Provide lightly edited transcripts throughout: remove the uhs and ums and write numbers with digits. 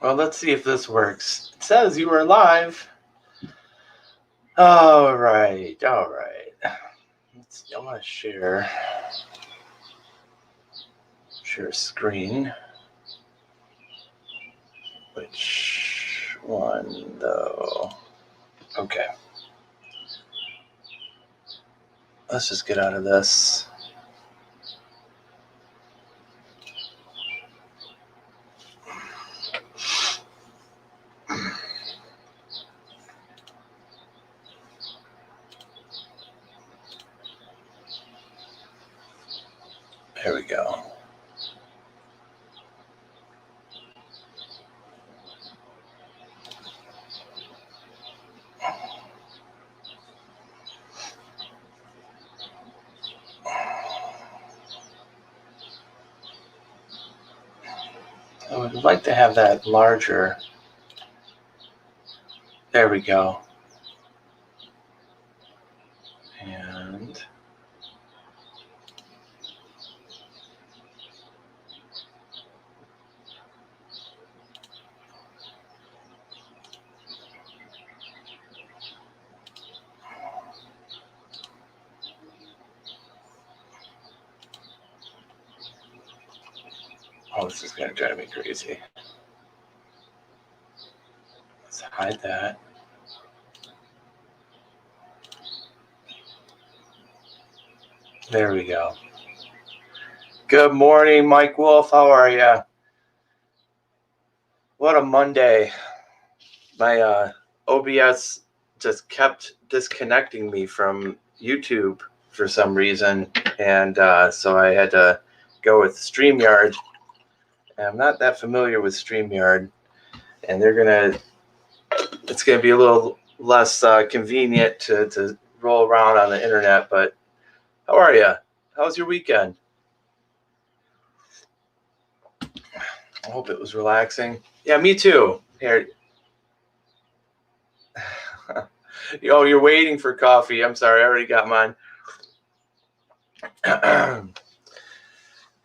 Well, let's see if this works. It says you are live. All right. Let's see. I want to share screen. Which one though? Okay. Let's just get out of this. There we go. I would like to have that larger. There we go. And oh, this is going to drive me crazy. Let's hide that. There we go. Good morning, Mike Wolf. How are you? What a Monday. My OBS just kept disconnecting me from YouTube for some reason. And so I had to go with StreamYard. And I'm not that familiar with StreamYard. And it's going to be a little less convenient to roll around on the internet. But how are you? How's your weekend? I hope it was relaxing. Yeah, me too. Here. Oh, you're waiting for coffee. I'm sorry. I already got mine.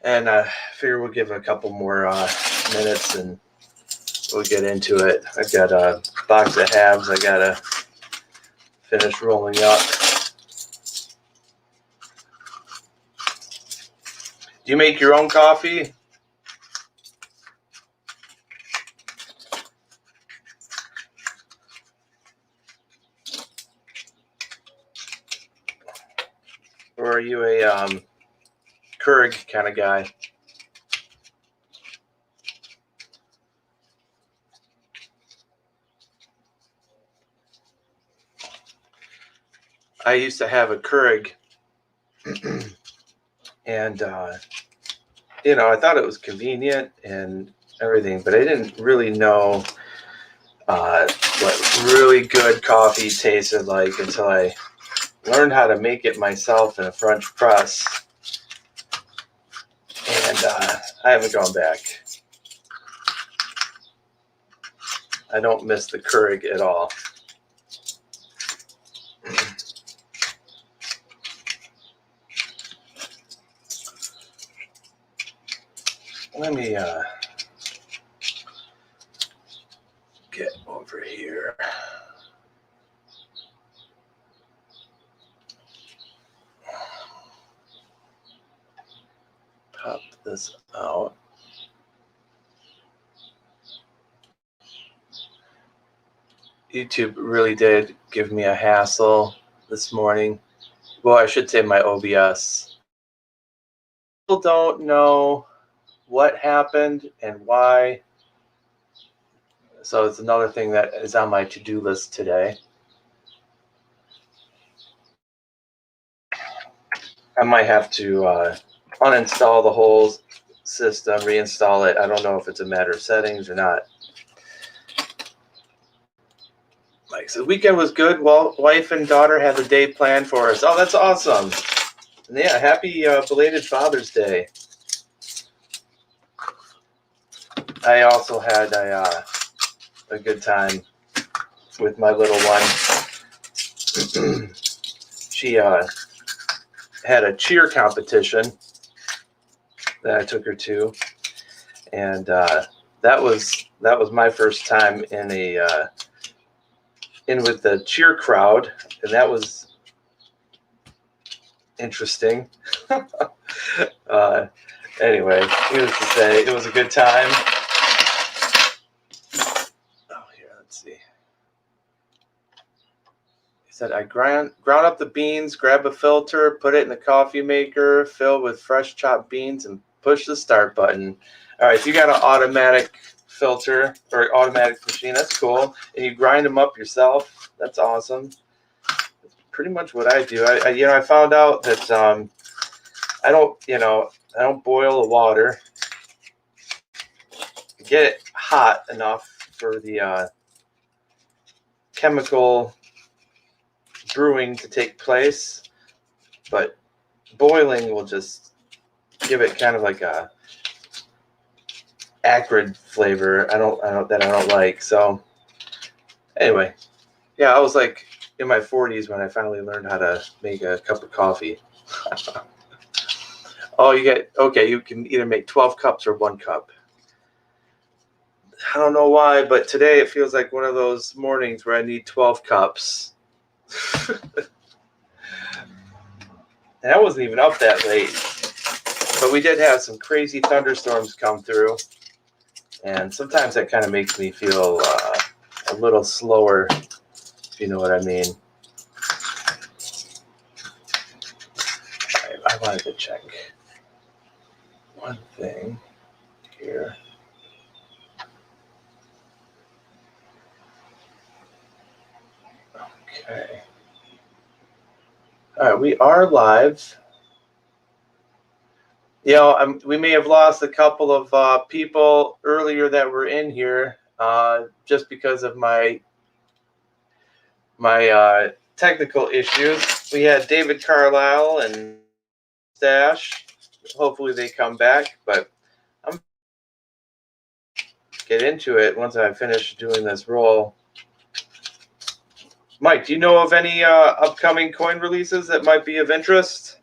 And I figure we'll give it a couple more minutes and we'll get into it. I've got a box of halves I got to finish rolling up. Do you make your own coffee? Or are you a Keurig kind of guy? I used to have a Keurig, and I thought it was convenient and everything, but I didn't really know what really good coffee tasted like until I learned how to make it myself in a French press, and I haven't gone back. I don't miss the Keurig at all. Let me get over here. Pop this out. YouTube really did give me a hassle this morning. Well, I should say my OBS. People don't know what happened and why. So it's another thing that is on my to-do list today. I might have to uninstall the whole system, reinstall it. I don't know if it's a matter of settings or not. Like, so the weekend was good. Well, wife and daughter had the day planned for us. Oh, that's awesome. And yeah, happy belated Father's Day. I also had a good time with my little one. She had a cheer competition that I took her to, and that was my first time in in with the cheer crowd, and that was interesting. Anyway, needless to say, it was a good time. Oh, here, let's see. He said, I ground up the beans, grab a filter, put it in the coffee maker, fill with fresh chopped beans, and push the start button. All right, if you got an automatic filter or automatic machine, that's cool. And you grind them up yourself, that's awesome. That's pretty much what I do. I found out that I don't boil the water. Get it hot enough for the chemical brewing to take place, but boiling will just give it kind of like a acrid flavor. I don't like. So anyway, yeah, I was like in my 40s when I finally learned how to make a cup of coffee. Oh, you can either make 12 cups or 1 cup. I don't know why, but today it feels like one of those mornings where I need 12 cups. And I wasn't even up that late. But we did have some crazy thunderstorms come through. And sometimes that kind of makes me feel a little slower, if you know what I mean. I wanted to check one thing here. Okay. All right, we are live. We may have lost a couple of people earlier that were in here just because of my technical issues. We had David Carlisle and Stash. Hopefully they come back, but I'm gonna get into it once I finish doing this roll. Mike, do you know of any upcoming coin releases that might be of interest?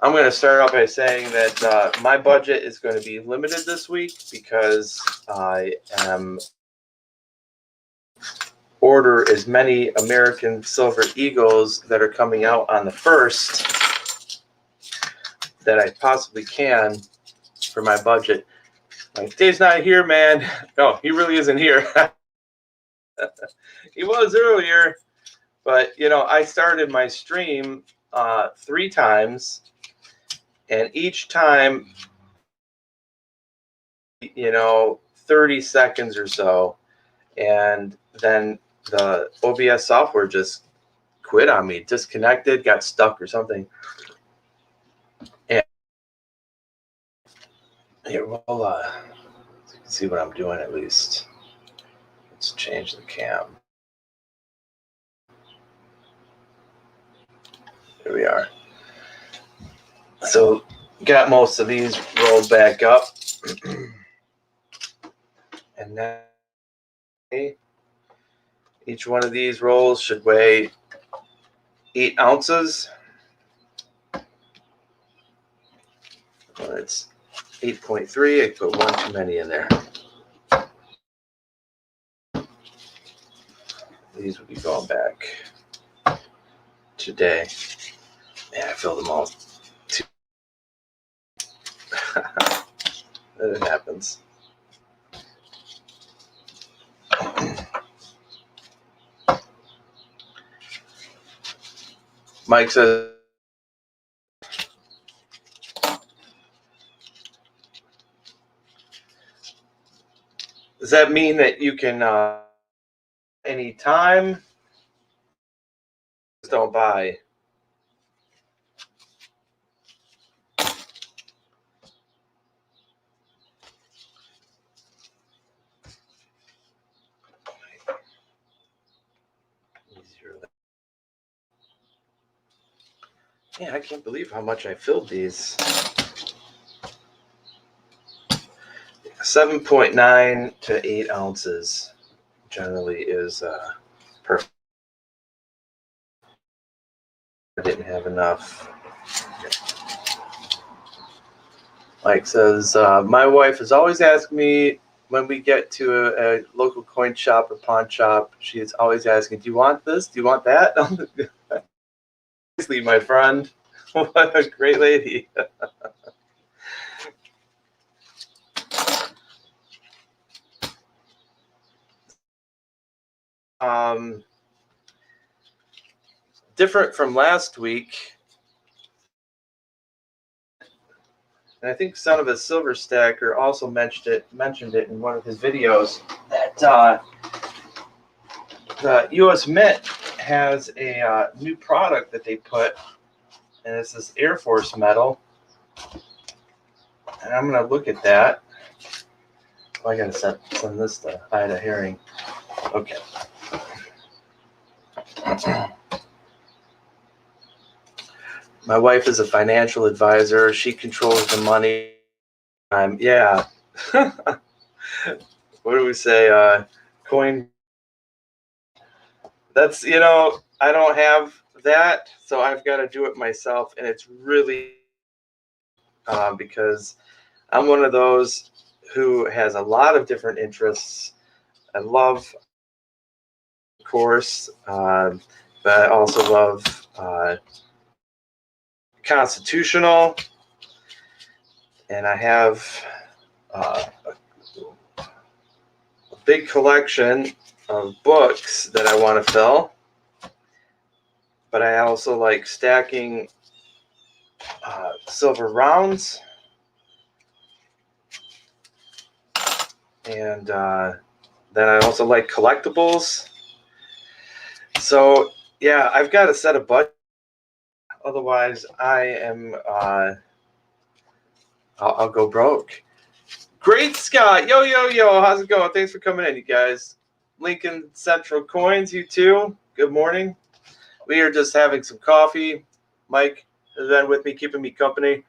I'm going to start off by saying that my budget is going to be limited this week because I am order as many American Silver Eagles that are coming out on the 1st that I possibly can for my budget. Like, Dave's not here, man. No, he really isn't here. He was earlier, but I started my stream 3 times, and each time 30 seconds or so, and then the OBS software just quit on me, disconnected, got stuck or something. And here, we'll see what I'm doing at least. Let's change the cam. Here we are. So got most of these rolled back up. And then each one of these rolls should weigh 8 ounces. Well, it's 8.3. I put one too many in there. These will be going back today. Yeah, I filled them all. It happens. Mike says, does that mean that you can any time? Just don't buy. Yeah, I can't believe how much I filled these. 7.9 to 8 ounces generally is perfect. I didn't have enough. Mike says, my wife is always asking me when we get to a local coin shop or pawn shop, she's always asking, do you want this? Do you want that? Obviously, my friend. What a great lady. Different from last week, and I think Son of a Silver Stacker also mentioned it in one of his videos, that the U.S. Mint has a new product that they put, and it's this Air Force medal. And I'm going to look at that. Oh, I got to send this to Ida Herring. Okay. My wife is a financial advisor. She controls the money. Yeah. What do we say? Coin. That's, I don't have that, so I've got to do it myself. And it's really because I'm one of those who has a lot of different interests. I love, of course, but I also love constitutional, and I have a big collection of books that I want to fill, but I also like stacking silver rounds, and then I also like collectibles. So yeah, I've got to set a budget, otherwise I am I'll go broke. Great, Scott. Yo, how's it going? Thanks for coming in, you guys. Lincoln Central Coins, you too. Good morning. We are just having some coffee. Mike has been with me, keeping me company.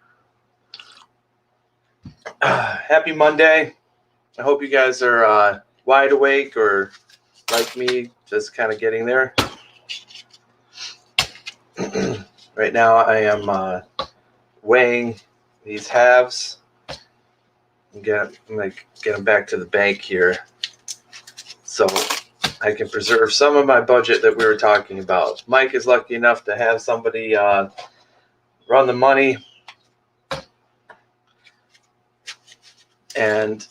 Happy Monday. I hope you guys are wide awake, or like me, just kind of getting there. Right now I am weighing these halves. I'm going to get them back to the bank here so I can preserve some of my budget that we were talking about. Mike is lucky enough to have somebody run the money. And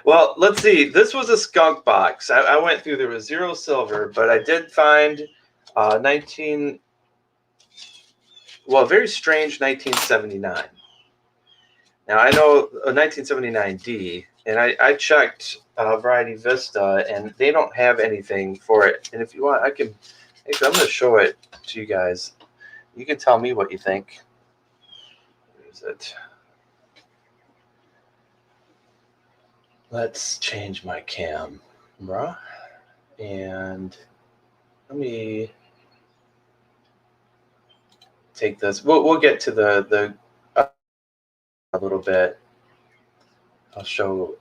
well, let's see. This was a skunk box. I went through. There was 0 silver, but I did find very strange 1979. Now I know a 1979D, and I checked Variety Vista, and they don't have anything for it. And if you want, I'm going to show it to you guys. You can tell me what you think. Where is it? Let's change my camera, and let me take this. We'll get to the a little bit. I'll show.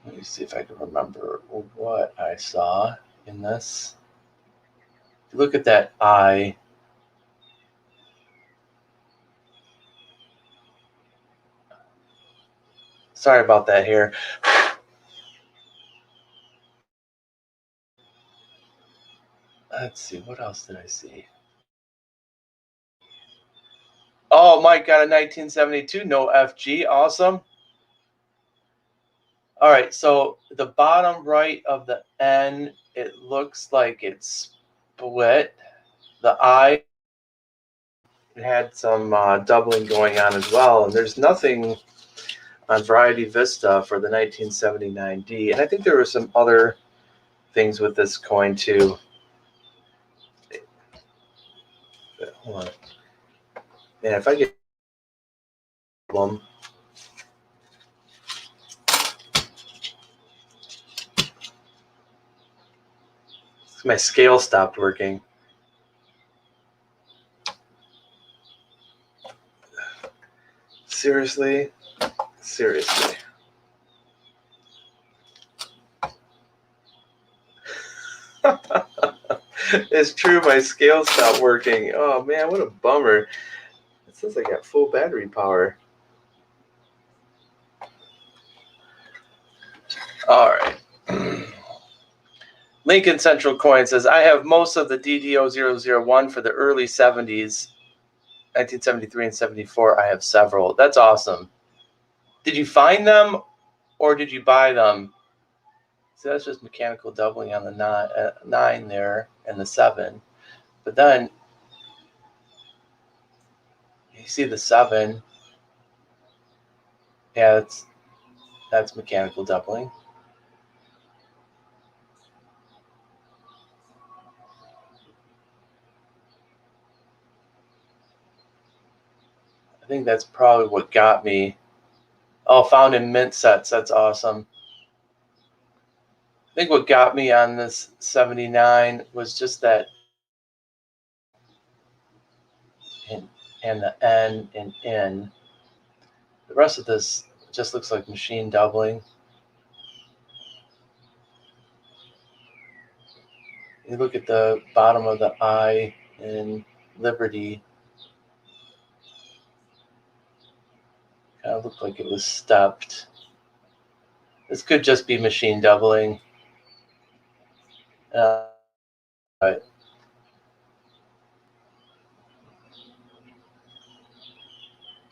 Let me see if I can remember what I saw in this. If you look at that eye. Sorry about that here. Let's see, what else did I see? Oh, Mike got a 1972, no FG, awesome. All right, so the bottom right of the N, it looks like it's split. The I, it had some doubling going on as well, and there's nothing on Variety Vista for the 1979D, and I think there were some other things with this coin too. Hold on. Man, if I get them. My scale stopped working. Seriously? It's true, my scale stopped working. Oh man, what a bummer. It says I got full battery power. All right. Lincoln Central Coin says, I have most of the DDO001 for the early 70s, 1973 and 74. I have several. That's awesome. Did you find them or did you buy them? So that's just mechanical doubling on the 9 there and the 7. But then you see the 7. Yeah, that's mechanical doubling. I think that's probably what got me. Oh, found in mint sets. That's awesome. I think what got me on this 79 was just that and the N and N. The rest of this just looks like machine doubling. You look at the bottom of the I in Liberty. Kind of looked like it was stepped. This could just be machine doubling. Right.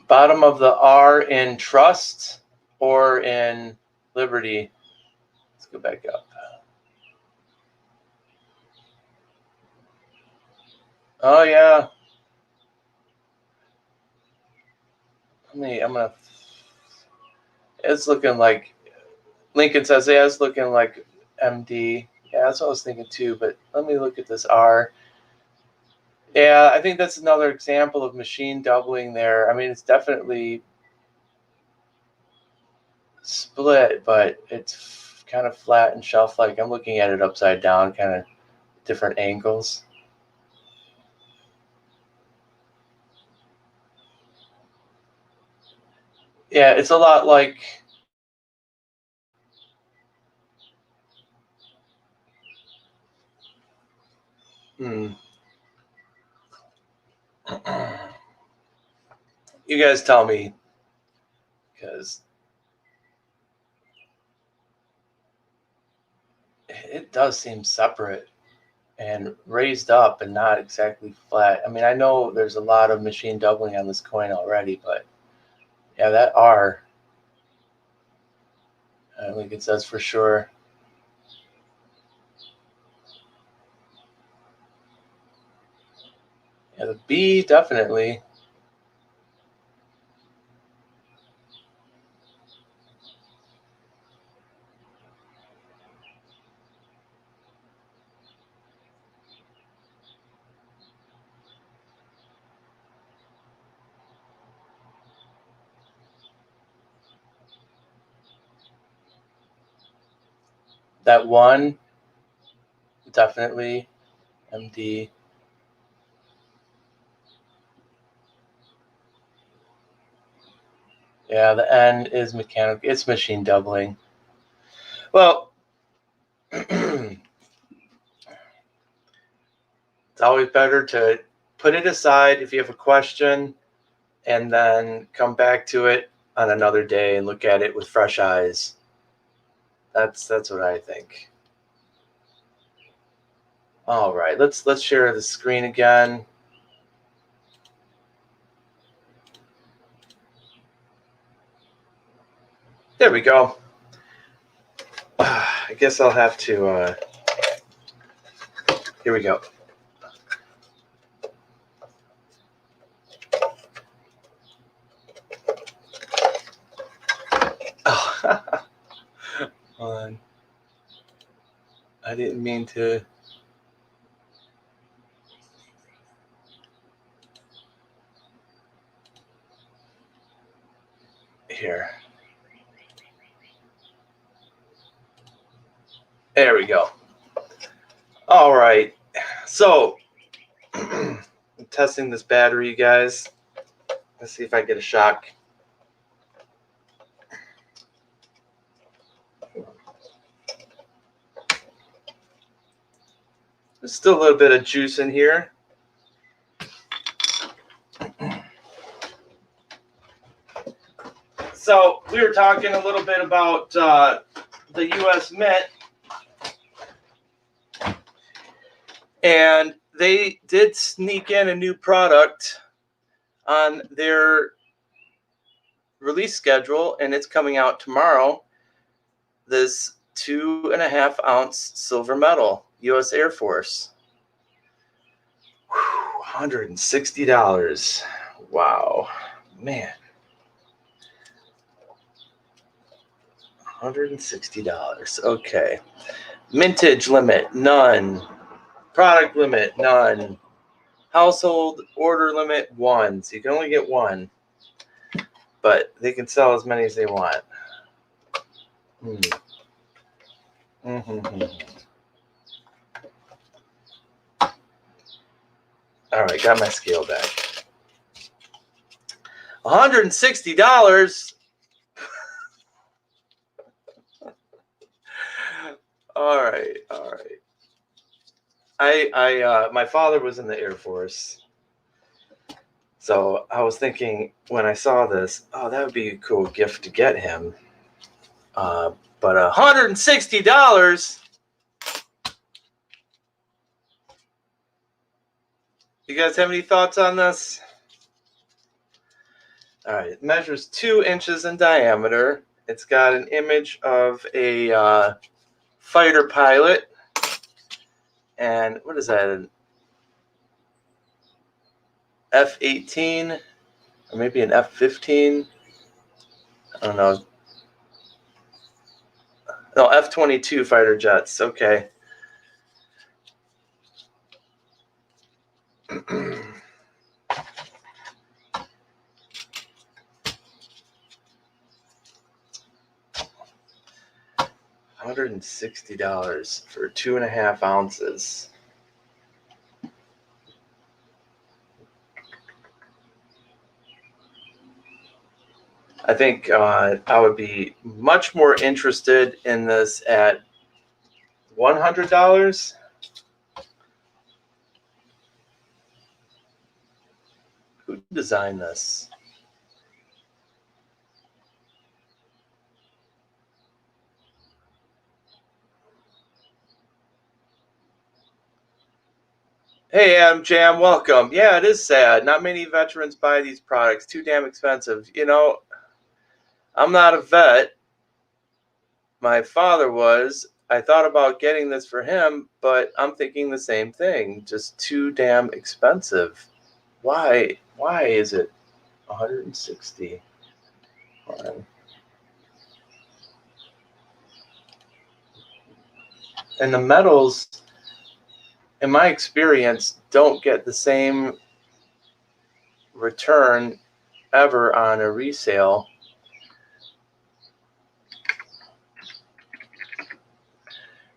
Bottom of the R in Trust or in Liberty. Let's go back up. Oh yeah. It's looking like Lincoln says, yeah, it's looking like MD. Yeah, that's what I was thinking too, but let me look at this R. Yeah, I think that's another example of machine doubling there. I mean, it's definitely split, but it's kind of flat and shelf-like. I'm looking at it upside down, kind of different angles. Yeah, it's a lot like you guys tell me, because it does seem separate and raised up and not exactly flat. I mean, I know there's a lot of machine doubling on this coin already, but yeah, that R, I think it says for sure. Yeah, the B definitely. That 1, definitely MD. Yeah, the N is mechanical. It's machine doubling. Well, it's always better to put it aside if you have a question and then come back to it on another day and look at it with fresh eyes. That's what I think. All right, let's share the screen again. There we go. I guess I'll have to. Here we go. Oh, I didn't mean to. Here. There we go. All right. So, I'm testing this battery, you guys. Let's see if I get a shock. There's still a little bit of juice in here. So we were talking a little bit about the U.S. Mint, and they did sneak in a new product on their release schedule, and it's coming out tomorrow. This 2.5 ounce silver medal, U.S. Air Force. $160. Wow, man. $160. Okay. Mintage limit, none. Product limit, none. Household order limit, 1. So you can only get 1. But they can sell as many as they want. All right, got my scale back. $160. All right. My father was in the Air Force. So I was thinking when I saw this, oh, that would be a cool gift to get him. But $160. You guys have any thoughts on this? All right, it measures 2 inches in diameter. It's got an image of a fighter pilot. And what is that? An F-18 or maybe an F-15? I don't know. No, F-22 fighter jets. Okay. $160 for 2.5 ounces. I think I would be much more interested in this at $100. Who designed this? Hey, Adam Jam, welcome. Yeah, it is sad. Not many veterans buy these products. Too damn expensive. You know, I'm not a vet. My father was. I thought about getting this for him, but I'm thinking the same thing. Just too damn expensive. Why? Why is it 160? And the metals, in my experience, don't get the same return ever on a resale.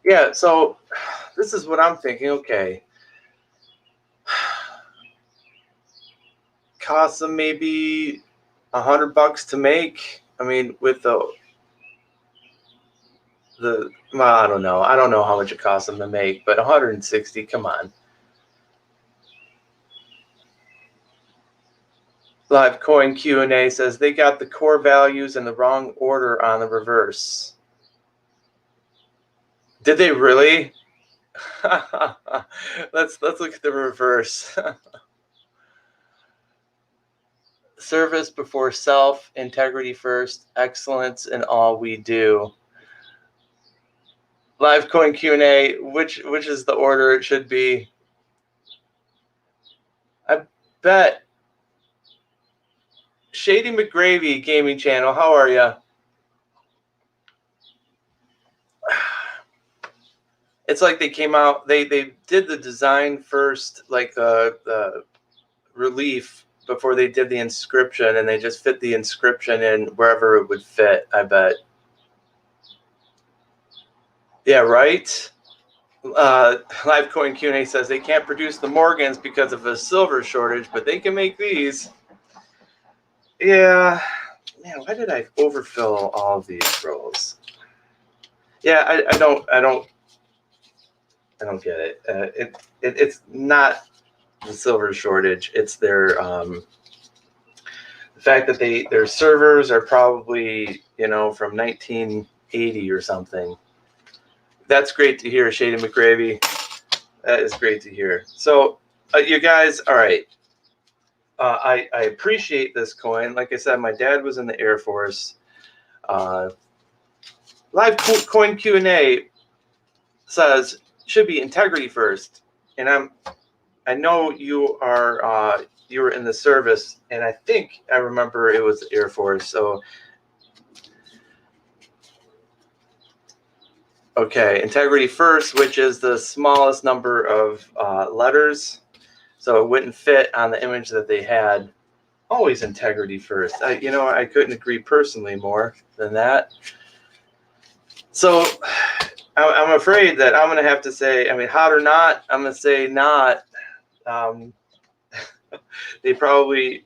Yeah, so this is what I'm thinking. Okay, costs them maybe $100 to make. I mean, with the well, I don't know. I don't know how much it costs them to make, but 160. Come on. Live Coin Q&A says they got the core values in the wrong order on the reverse. Did they really? Let's look at the reverse. Service before self, integrity first, excellence in all we do. Live Coin Q&A, which is the order it should be? I bet. Shady McGravy Gaming Channel, how are you? It's like they came out, they did the design first, like the relief, before they did the inscription, and they just fit the inscription in wherever it would fit, I bet. Yeah, right? Live Coin Q&A says they can't produce the Morgans because of a silver shortage, but they can make these. Yeah. Man, why did I overfill all of these rolls? Yeah, I don't I don't get it. It's not the silver shortage. It's their the fact that their servers are probably from 1980 or something. That's great to hear, Shady McGravy. That is great to hear. So, you guys, all right. I appreciate this coin. Like I said, my dad was in the Air Force. Live coin Q&A says should be integrity first, and I know you are you were in the service, and I think I remember it was the Air Force. So okay, integrity first, which is the smallest number of letters, so it wouldn't fit on the image that they had. Always integrity first. I couldn't agree personally more than that. So I'm afraid that I'm going to have to say, hot or not, I'm going to say not. They probably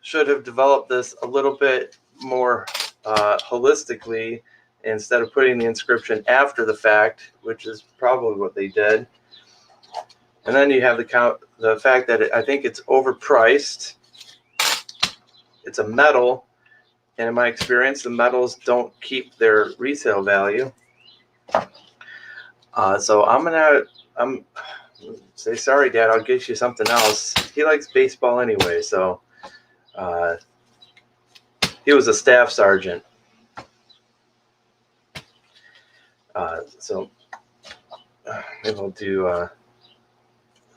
should have developed this a little bit more holistically instead of putting the inscription after the fact, which is probably what they did. And then you have the fact that I think it's overpriced. It's a metal, and in my experience, the metals don't keep their resale value. So I'm say sorry, Dad. I'll get you something else. He likes baseball anyway, so he was a staff sergeant. So maybe we'll do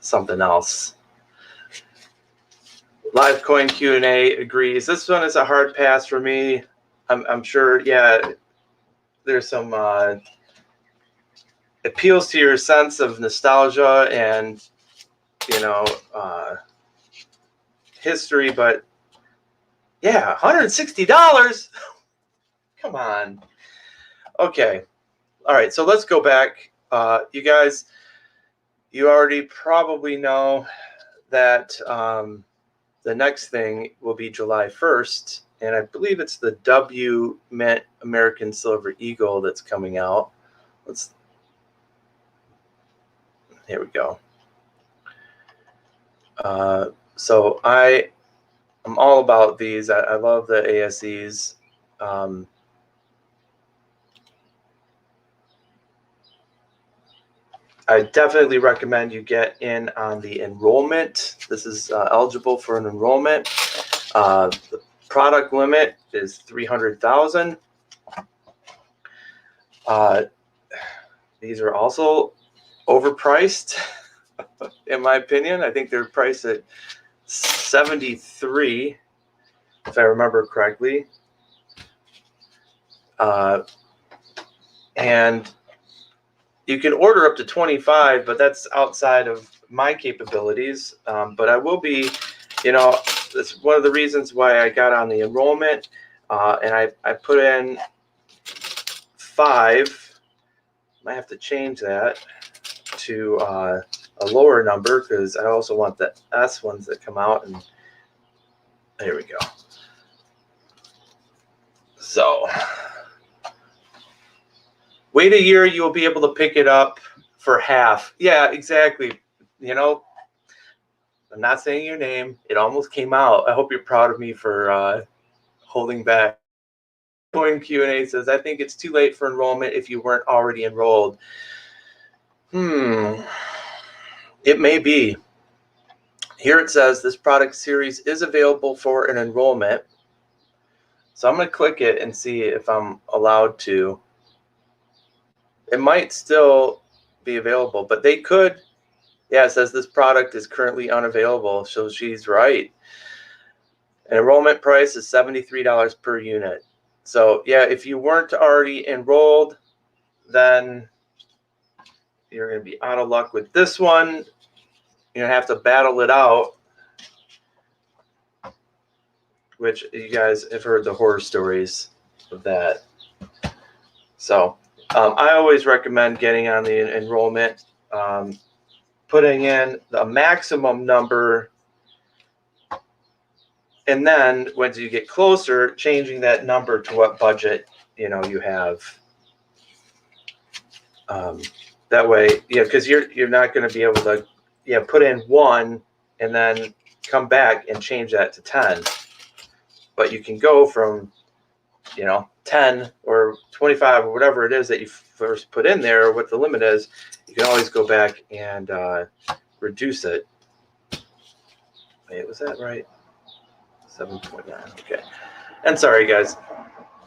something else. Live Coin Q&A agrees. This one is a hard pass for me. I'm sure, yeah, there's some appeals to your sense of nostalgia and, history, but yeah, $160. Come on. Okay. All right. So let's go back. You guys, you already probably know that the next thing will be July 1st. And I believe it's the W Mint American Silver Eagle that's coming out. Here we go. So I'm all about these. I love the ASEs. I definitely recommend you get in on the enrollment. This is eligible for an enrollment. The product limit is 300,000. These are also overpriced, in my opinion. I think they're priced at 73, if I remember correctly. And you can order up to 25, but that's outside of my capabilities. But I will be, that's one of the reasons why I got on the enrollment. And I put in 5. Might have to change that to a lower number because I also want the S ones that come out. And there we go. So wait a year, you will be able to pick it up for half. Yeah, exactly. I'm not saying your name. It almost came out. I hope you're proud of me for holding back. Coin Q&A says, I think it's too late for enrollment if you weren't already enrolled. It may be. Here it says this product series is available for an enrollment. So I'm going to click it and see if I'm allowed to. It might still be available, but they could. Yeah, it says this product is currently unavailable, so she's right. An enrollment price is $73 per unit. So yeah, if you weren't already enrolled, then you're going to be out of luck with this one. You're going to have to battle it out, which you guys have heard the horror stories of that. So I always recommend getting on the enrollment, putting in the maximum number, and then once you get closer, changing that number to what budget you have. That way, yeah, because you're not going to be able to, put in 1 and then come back and change that to 10. But you can go from, 10 or 25 or whatever it is that you first put in there, or what the limit is. You can always go back and reduce it. Wait, was that right? 7.9. Okay. And sorry, guys.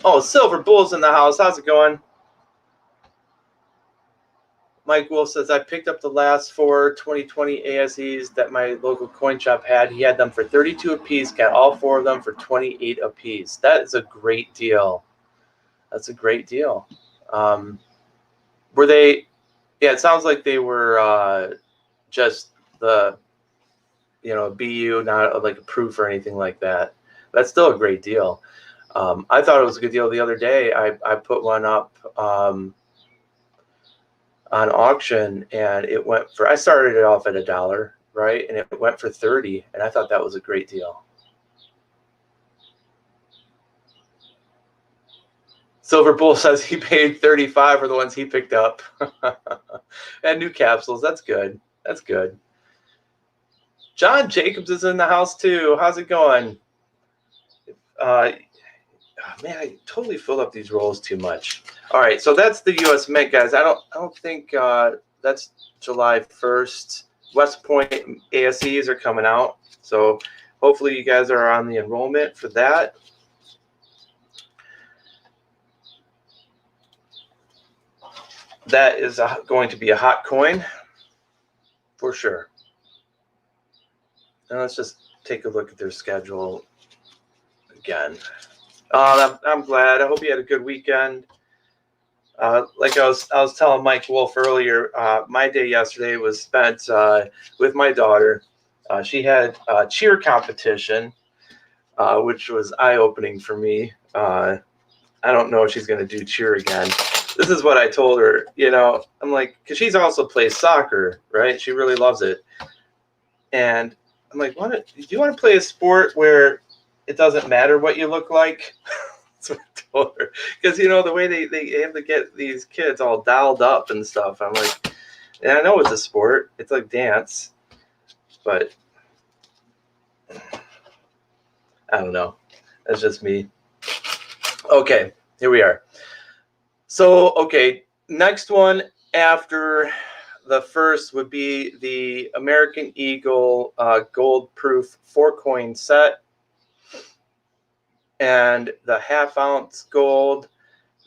Oh, Silver Bull's in the house. How's it going? Mike Wolf says, I picked up the last 4 2020 ASEs that my local coin shop had. He had them for 32 apiece, got all 4 of them for 28 apiece. That is a great deal. That's a great deal. Were they, it sounds like they were just the, BU, not like a proof or anything like that. That's still a great deal. I thought it was a good deal the other day. I put one up on auction, and it went for, I started it off at $1, right? And it went for 30, and I thought that was a great deal. Silver Bull says he paid 35 for the ones he picked up. And new capsules. That's good. That's good. John Jacobs is in the house too. How's it going? Man, I totally filled up these rolls too much. All right, so that's the U.S. Mint, guys. I don't think that's July 1st. West Point ASEs are coming out, so hopefully you guys are on the enrollment for that. That is going to be a hot coin for sure. And let's just take a look at their schedule again. I'm glad. I hope you had a good weekend. Like I was telling Mike Wolf earlier, my day yesterday was spent with my daughter. She had a cheer competition, which was eye-opening for me. I don't know if she's going to do cheer again. This is what I told her, I'm like, because she's also plays soccer, right? She really loves it. And I'm like, do you want to play a sport where it doesn't matter what you look like? That's what I told her. Because, the way they have to get these kids all dialed up and stuff. I'm like, and I know it's a sport. It's like dance. But I don't know. That's just me. Okay, here we are. So, okay, next one after the first would be the American Eagle gold proof 4-coin set. And the half-ounce gold,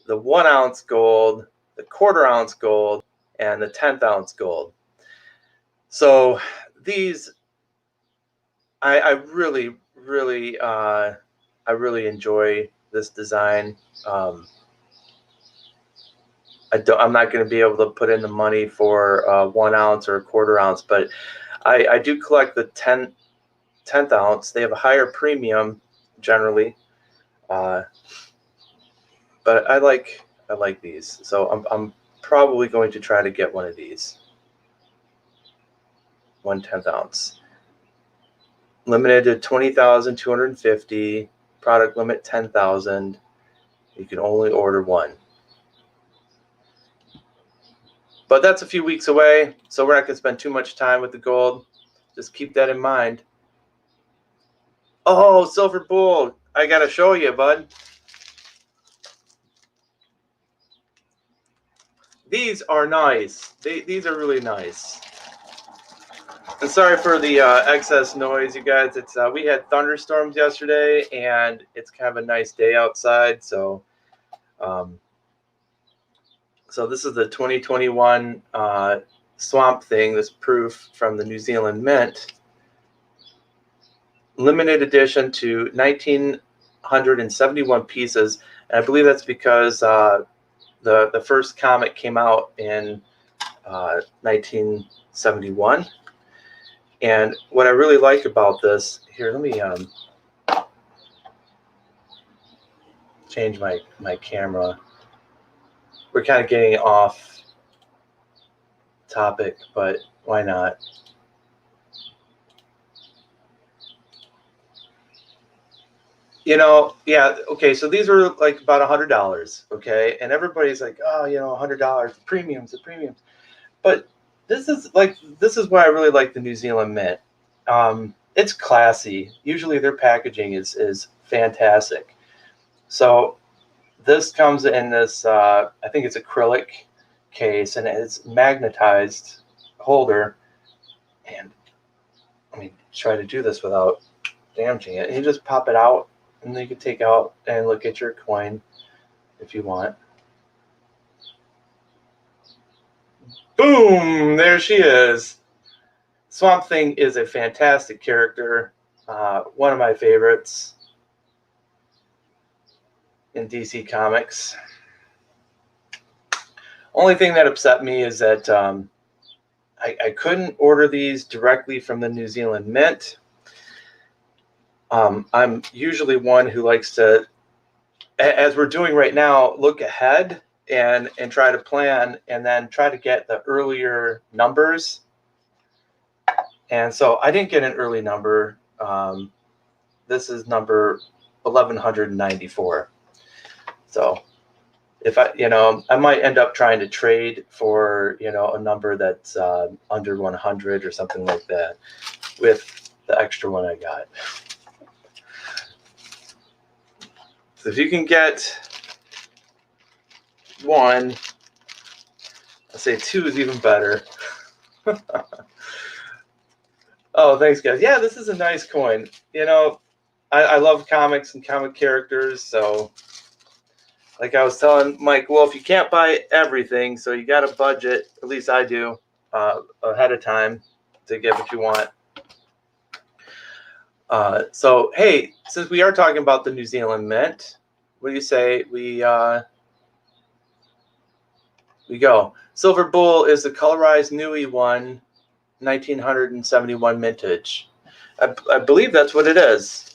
the 1-ounce gold, the 1/4-ounce gold, and the 10th-ounce gold. So these, I really, really, I really enjoy this design. I'm not going to be able to put in the money for 1 ounce or a 1/4 ounce, but I do collect the 10th ounce. They have a higher premium generally. But I like these, so I'm probably going to try to get one of these. 1/10 ounce, limited to 20,250. Product limit 10,000. You can only order 1. But that's a few weeks away, so we're not going to spend too much time with the gold. Just keep that in mind. Oh, Silver Bull, I got to show you, bud. These are nice. These are really nice. And sorry for the excess noise, you guys. It's we had thunderstorms yesterday, and it's kind of a nice day outside. So, so this is the 2021 Swamp Thing. This proof from the New Zealand Mint, limited edition to 1,971 pieces. And I believe that's because the first comic came out in 1971. And what I really like about this, here, let me change my camera. We're kind of getting off topic, but why not? Yeah, okay, so these were like about $100, okay? And everybody's like, oh, $100, the premiums. But this is why I really like the New Zealand Mint. It's classy. Usually their packaging is fantastic. So this comes in this, I think it's acrylic case, and it's magnetized holder. And let me try to do this without damaging it. And you just pop it out, and then you can take out and look at your coin if you want. Boom! There she is. Swamp Thing is a fantastic character. One of my favorites in DC Comics. Only thing that upset me is that I couldn't order these directly from the New Zealand Mint. I'm usually one who likes to, as we're doing right now, look ahead and try to plan, and then try to get the earlier numbers. And so I didn't get an early number. This is number 1194. So if I might end up trying to trade for, a number that's under 100 or something like that with the extra one I got. So if you can get one, I'd say two is even better. Oh, thanks, guys. Yeah, this is a nice coin. I love comics and comic characters, so like I was telling Mike, well, if you can't buy everything, so you got a budget, at least I do, ahead of time to get what you want. So, hey, since we are talking about the New Zealand Mint, what do you say we go? Silver Bull is the colorized Nui one, 1971 mintage. I believe that's what it is.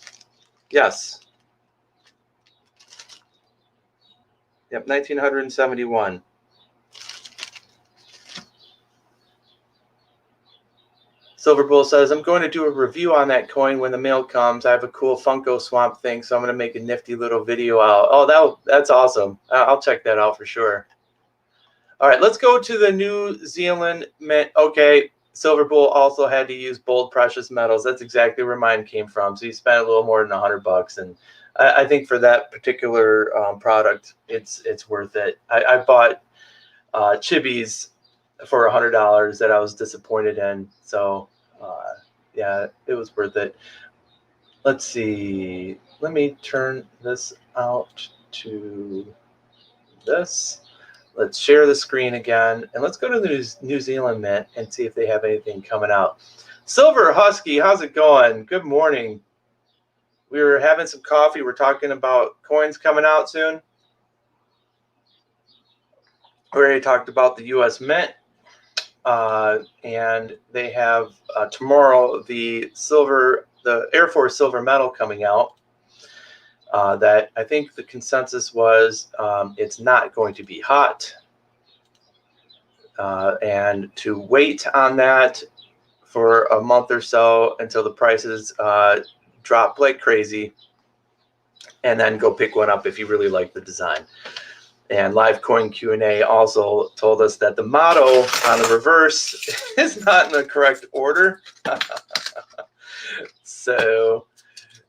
Yes. Yep, 1971. Silver Bull says, I'm going to do a review on that coin when the mail comes. I have a cool Funko Swamp Thing, so I'm going to make a nifty little video out. Oh, that's awesome. I'll check that out for sure. All right, let's go to the New Zealand Mint. Okay, Silver Bull also had to use bold precious metals. That's exactly where mine came from. So he spent a little more than $100, and I think for that particular product, it's worth it. I bought chibis for $100 that I was disappointed in. So yeah, it was worth it. Let's see. Let me turn this out to this. Let's share the screen again, and let's go to the New Zealand Mint and see if they have anything coming out. Silver Husky, how's it going? Good morning. We were having some coffee. We're talking about coins coming out soon. We already talked about the U.S. Mint, and they have tomorrow the Air Force Silver Medal coming out. That I think the consensus was it's not going to be hot, and to wait on that for a month or so until the prices drop like crazy, and then go pick one up if you really like the design. And Live Coin Q&A also told us that the motto on the reverse is not in the correct order. So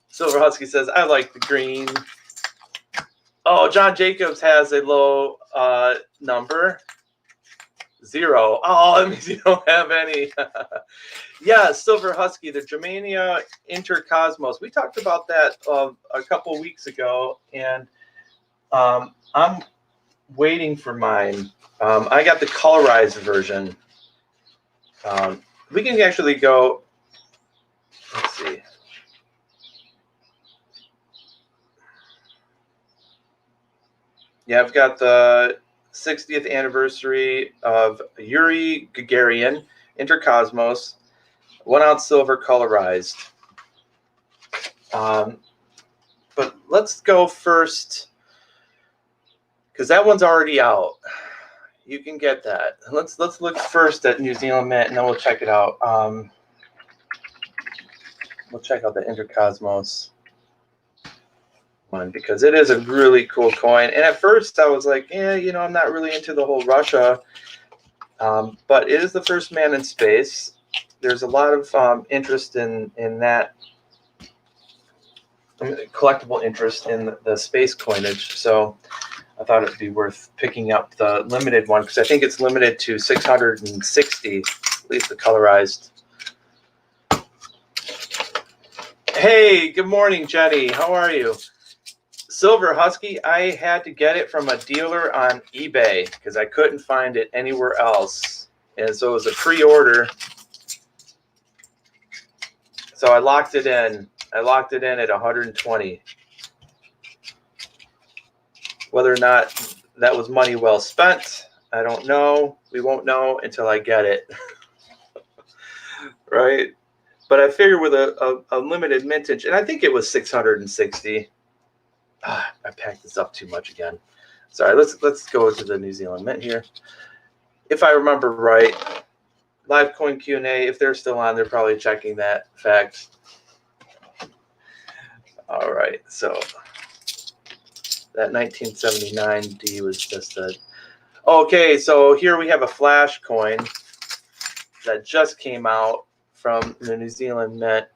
Silver Husky says, I like the green. Oh, John Jacobs has a low number. 0. Oh, that means you don't have any. Yeah, Silver Husky, the Germania Intercosmos. We talked about that a couple weeks ago, and I'm waiting for mine. I got the colorized version. We can actually go, let's see. Yeah, I've got the 60th anniversary of Yuri Gagarin Intercosmos, 1 ounce silver colorized. But let's go first, because that one's already out. You can get that. Let's look first at New Zealand Mint, and then we'll check it out. We'll check out the Intercosmos one, because it is a really cool coin. And at first I was like, I'm not really into the whole Russia But it is the first man in space. There's a lot of interest in that, collectible interest in the space coinage. So I thought it would be worth picking up the limited one because I think it's limited to 660, at least the colorized. Hey, good morning, Jenny. How are you? Silver Husky, I had to get it from a dealer on eBay because I couldn't find it anywhere else. And so it was a pre-order. So I locked it in. I locked it in at 120. Whether or not that was money well spent, I don't know. We won't know until I get it. Right? But I figure with a limited mintage, and I think it was 660. I packed this up too much again. Sorry, let's go to the New Zealand Mint here. If I remember right, Live Coin Q&A, if they're still on, they're probably checking that fact. All right, so that 1979 D was just a... Okay, so here we have a flash coin that just came out from the New Zealand Mint.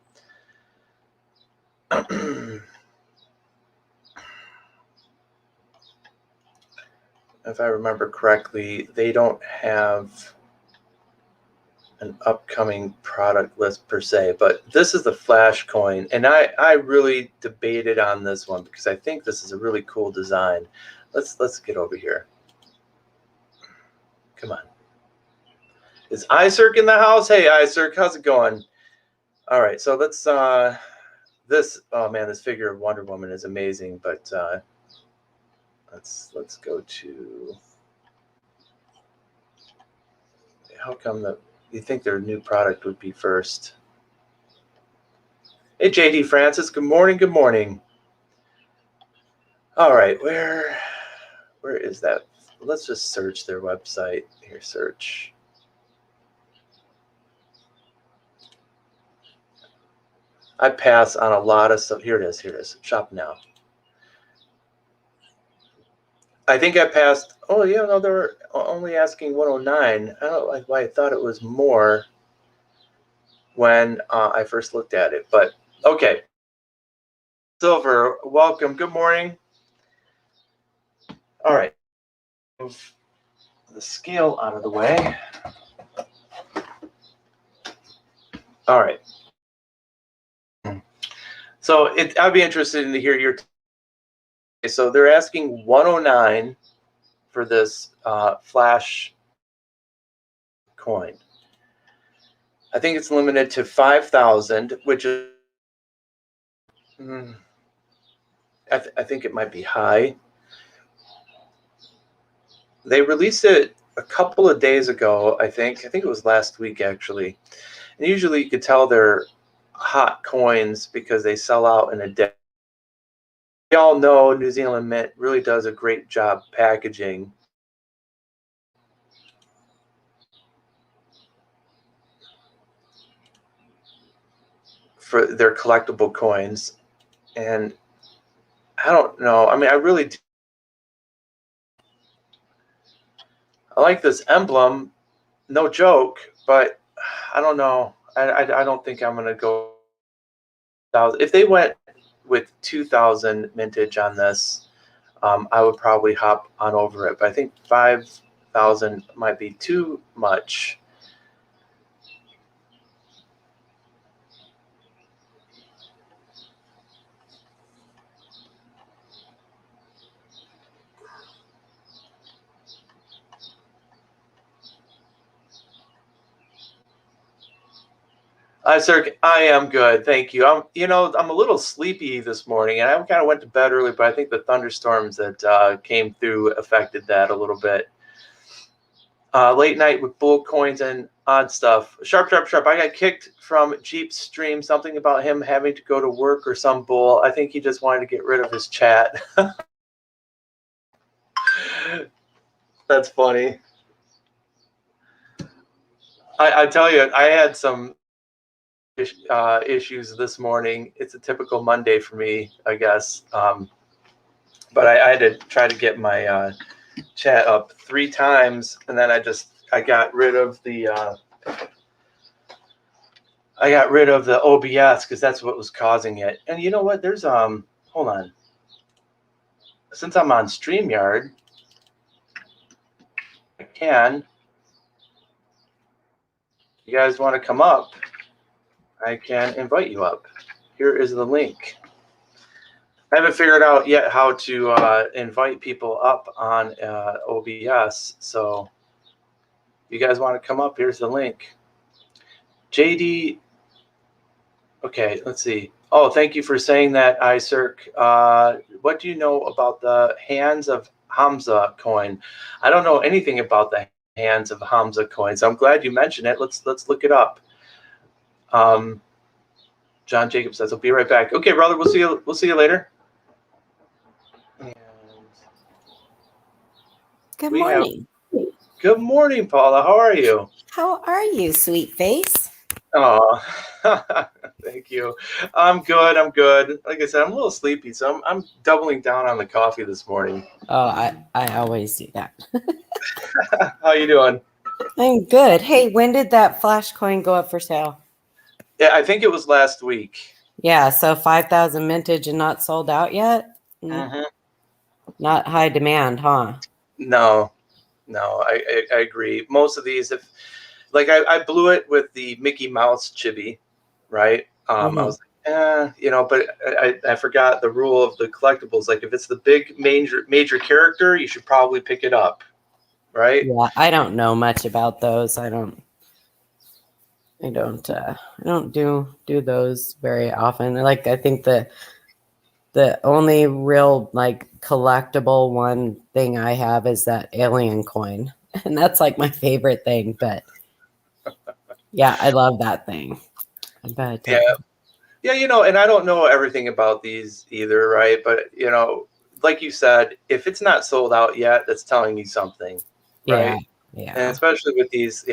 If I remember correctly, they don't have an upcoming product list per se, but this is the flash coin, and I really debated on this one because I think this is a really cool design. Let's get over here. Come on. Is iCirc in the house? Hey iCirc, how's it going? All right, so let's this, oh man, this figure of Wonder Woman is amazing, but let's go to, how come that you think their new product would be first? Hey JD Francis, good morning, good morning. All right, where is that? Let's just search their website here. Search. I pass on a lot of stuff. Here it is. Here it is. Shop now. I think I passed. Oh, yeah, no, they were only asking 109. I don't like why I thought it was more when I first looked at it. But okay. Silver, welcome. Good morning. All right. Move the scale out of the way. All right. So I'd be interested in to hear your. So they're asking 109 for this flash coin. I think it's limited to 5,000, which is. I think it might be high. They released it a couple of days ago, I think. I think it was last week, actually. And usually you could tell they're hot coins because they sell out in a day. We all know New Zealand Mint really does a great job packaging. For their collectible coins. And I don't know. I mean, I really do. I like this emblem, no joke, but I don't know. I don't think I'm going to go. If they went with 2,000 mintage on this, I would probably hop on over it. But I think 5,000 might be too much. Sir, I am good, thank you. I'm a little sleepy this morning, and I kind of went to bed early, but I think the thunderstorms that came through affected that a little bit. Late night with bull coins and odd stuff. Sharp. I got kicked from Jeep's stream. Something about him having to go to work or some bull. I think he just wanted to get rid of his chat. That's funny. I tell you, I had some issues this morning. It's a typical Monday for me, I guess. But I had to try to get my chat up 3 times, and then I just I got rid of the OBS because that's what was causing it. And you know what? There's hold on. Since I'm on StreamYard, I can. You guys want to come up? I can invite you up. Here is the link. I haven't figured out yet how to invite people up on OBS. So if you guys want to come up, here's the link. JD. Okay, let's see. Oh, thank you for saying that, iCirc. What do you know about the Hands of Hamza coin? I don't know anything about the Hands of Hamza coins. I'm glad you mentioned it. Let's look it up. John Jacob says, "I'll be right back." Okay, brother. We'll see you. We'll see you later. And Good morning. Good morning, Paula. How are you? How are you, sweet face? Oh, thank you. I'm good. I'm good. Like I said, I'm a little sleepy, so I'm doubling down on the coffee this morning. Oh, I always do that. How you doing? I'm good. Hey, when did that Flash coin go up for sale? Yeah, I think it was last week. Yeah, so 5,000 mintage and not sold out yet? Mm-hmm. Not high demand, huh? No, I agree. Most of these, if like I blew it with the Mickey Mouse chibi, right? I was like, but I forgot the rule of the collectibles. Like if it's the big major character, you should probably pick it up, right? Yeah, I don't know much about those. I don't do those very often. Like I think the only real like collectible one thing I have is that alien coin. And that's like my favorite thing, but yeah, I love that thing. But yeah, and I don't know everything about these either, right? But like you said, if it's not sold out yet, that's telling you something, right? Yeah. And especially with these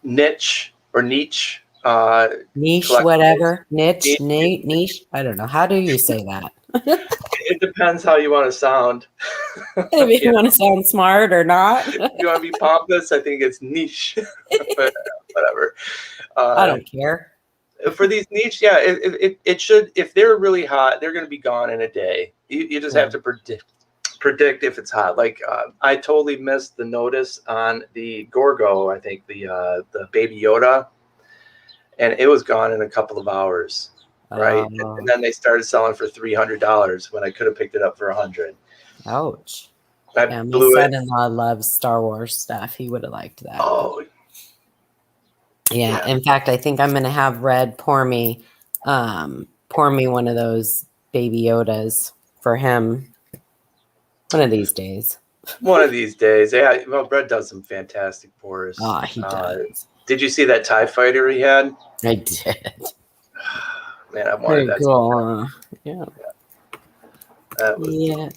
niche niche, whatever, niche. I don't know. How do you say that? It depends how you want to sound. If you want to sound smart or not. You want to be pompous? I think it's niche. But whatever. I don't care. For these niche, yeah, it should. If they're really hot, they're going to be gone in a day. You just have to predict if it's hot. Like I totally missed the notice on the Gorgo. I think the Baby Yoda, and it was gone in a couple of hours. Right, and then they started selling for $300 when I could have picked it up for $100. Ouch! My son-in-law loves Star Wars stuff. He would have liked that. Oh, yeah. In fact, I think I'm going to have Red pour me one of those Baby Yodas for him one of these days. One of these days, yeah. Well, Brett does some fantastic pours. Oh, he does. Did you see that TIE fighter he had? I did. Man, I wanted that. Cool. Yeah. Yeah.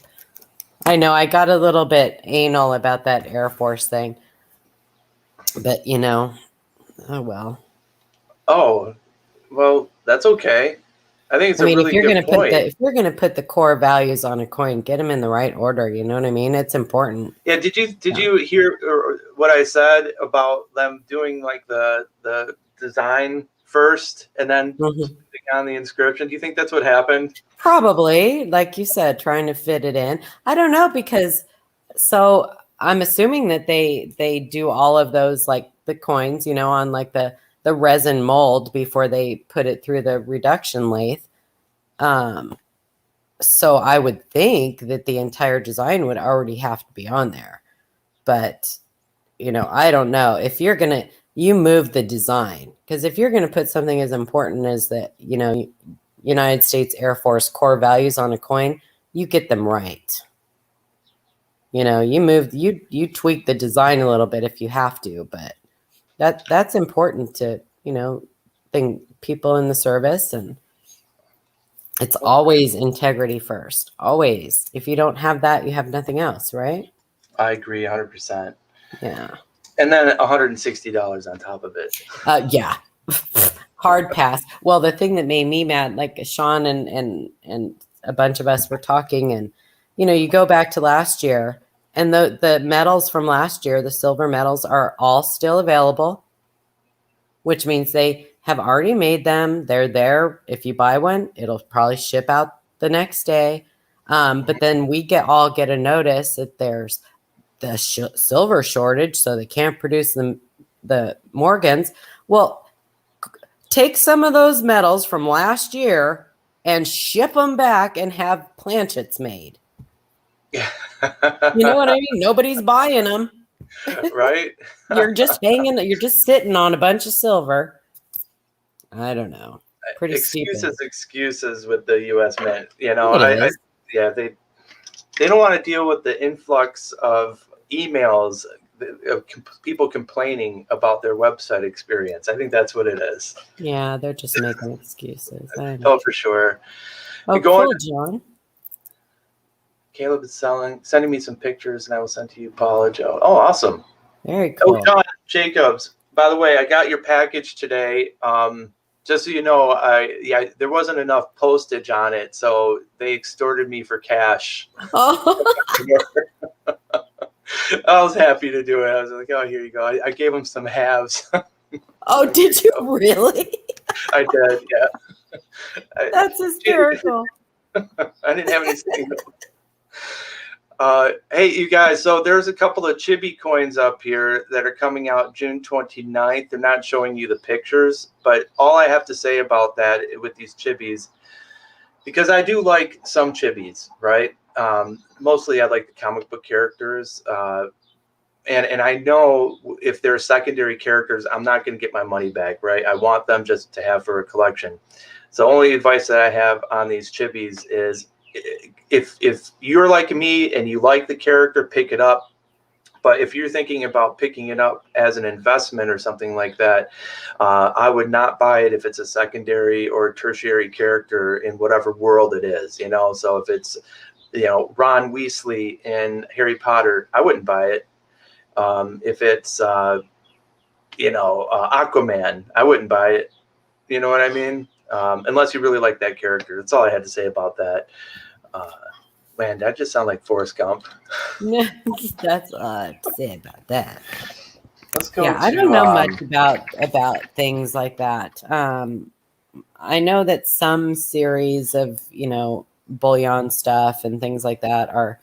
I know. I got a little bit anal about that Air Force thing, but oh well. Oh, well, that's okay. I think it's a really good point. If you're going to put the core values on a coin, get them in the right order. You know what I mean? It's important. Yeah. Did you hear what I said about them doing like the design first and then putting on the inscription? Do you think that's what happened? Probably, like you said, trying to fit it in. I don't know, because so I'm assuming that they do all of those, like the coins, on like the resin mold before they put it through the reduction lathe. So I would think that the entire design would already have to be on there. But, I don't know. If you're going to, you move the design, because if you're going to put something as important as the, United States Air Force core values on a coin, you get them right. You tweak the design a little bit if you have to, but that's important to, think people in the service, and it's always integrity first. Always. If you don't have that, you have nothing else, right? I agree 100%. Yeah. And then $160 on top of it. Yeah. Hard pass. Well, the thing that made me mad, like Sean and a bunch of us were talking, and you go back to last year, And the medals from last year, the silver medals, are all still available, which means they have already made them. They're there. If you buy one, it'll probably ship out the next day. But then we all get a notice that there's the silver shortage, so they can't produce the Morgans. Well, take some of those medals from last year and ship them back and have planchets made. You know what I mean? Nobody's buying them. Right? You're just sitting on a bunch of silver. I don't know. Pretty Excuses with the U.S. Mint. You know, they don't want to deal with the influx of emails of people complaining about their website experience. I think that's what it is. Yeah, they're just making excuses. Oh, for sure. Oh, cool, John. Caleb is sending me some pictures, and I will send to you, Paula, Joe. Oh, awesome. Very cool. Oh, John Jacobs. By the way, I got your package today. Just so you know, there wasn't enough postage on it, so they extorted me for cash. Oh. I was happy to do it. I was like, oh, here you go. I gave them some halves. Oh, did you really? I did, yeah. That's hysterical. I didn't have any singles. Hey, you guys, so there's a couple of Chibi coins up here that are coming out June 29th. They're not showing you the pictures, but all I have to say about that with these Chibis, because I do like some Chibis, right? Mostly I like the comic book characters. And I know if they're secondary characters, I'm not going to get my money back, right? I want them just to have for a collection. So only advice that I have on these Chibis is if you're like me and you like the character, pick it up. But if you're thinking about picking it up as an investment or something like that, I would not buy it if it's a secondary or tertiary character in whatever world it is, you know? So if it's, you know, Ron Weasley in Harry Potter, I wouldn't buy it. If it's, Aquaman, I wouldn't buy it. You know what I mean? Unless you really like that character. That's all I had to say about that. Man, that just sound like Forrest Gump. That's all I have to say about that. Let's go. Yeah, I don't know much about things like that. I know that some series of, bullion stuff and things like that are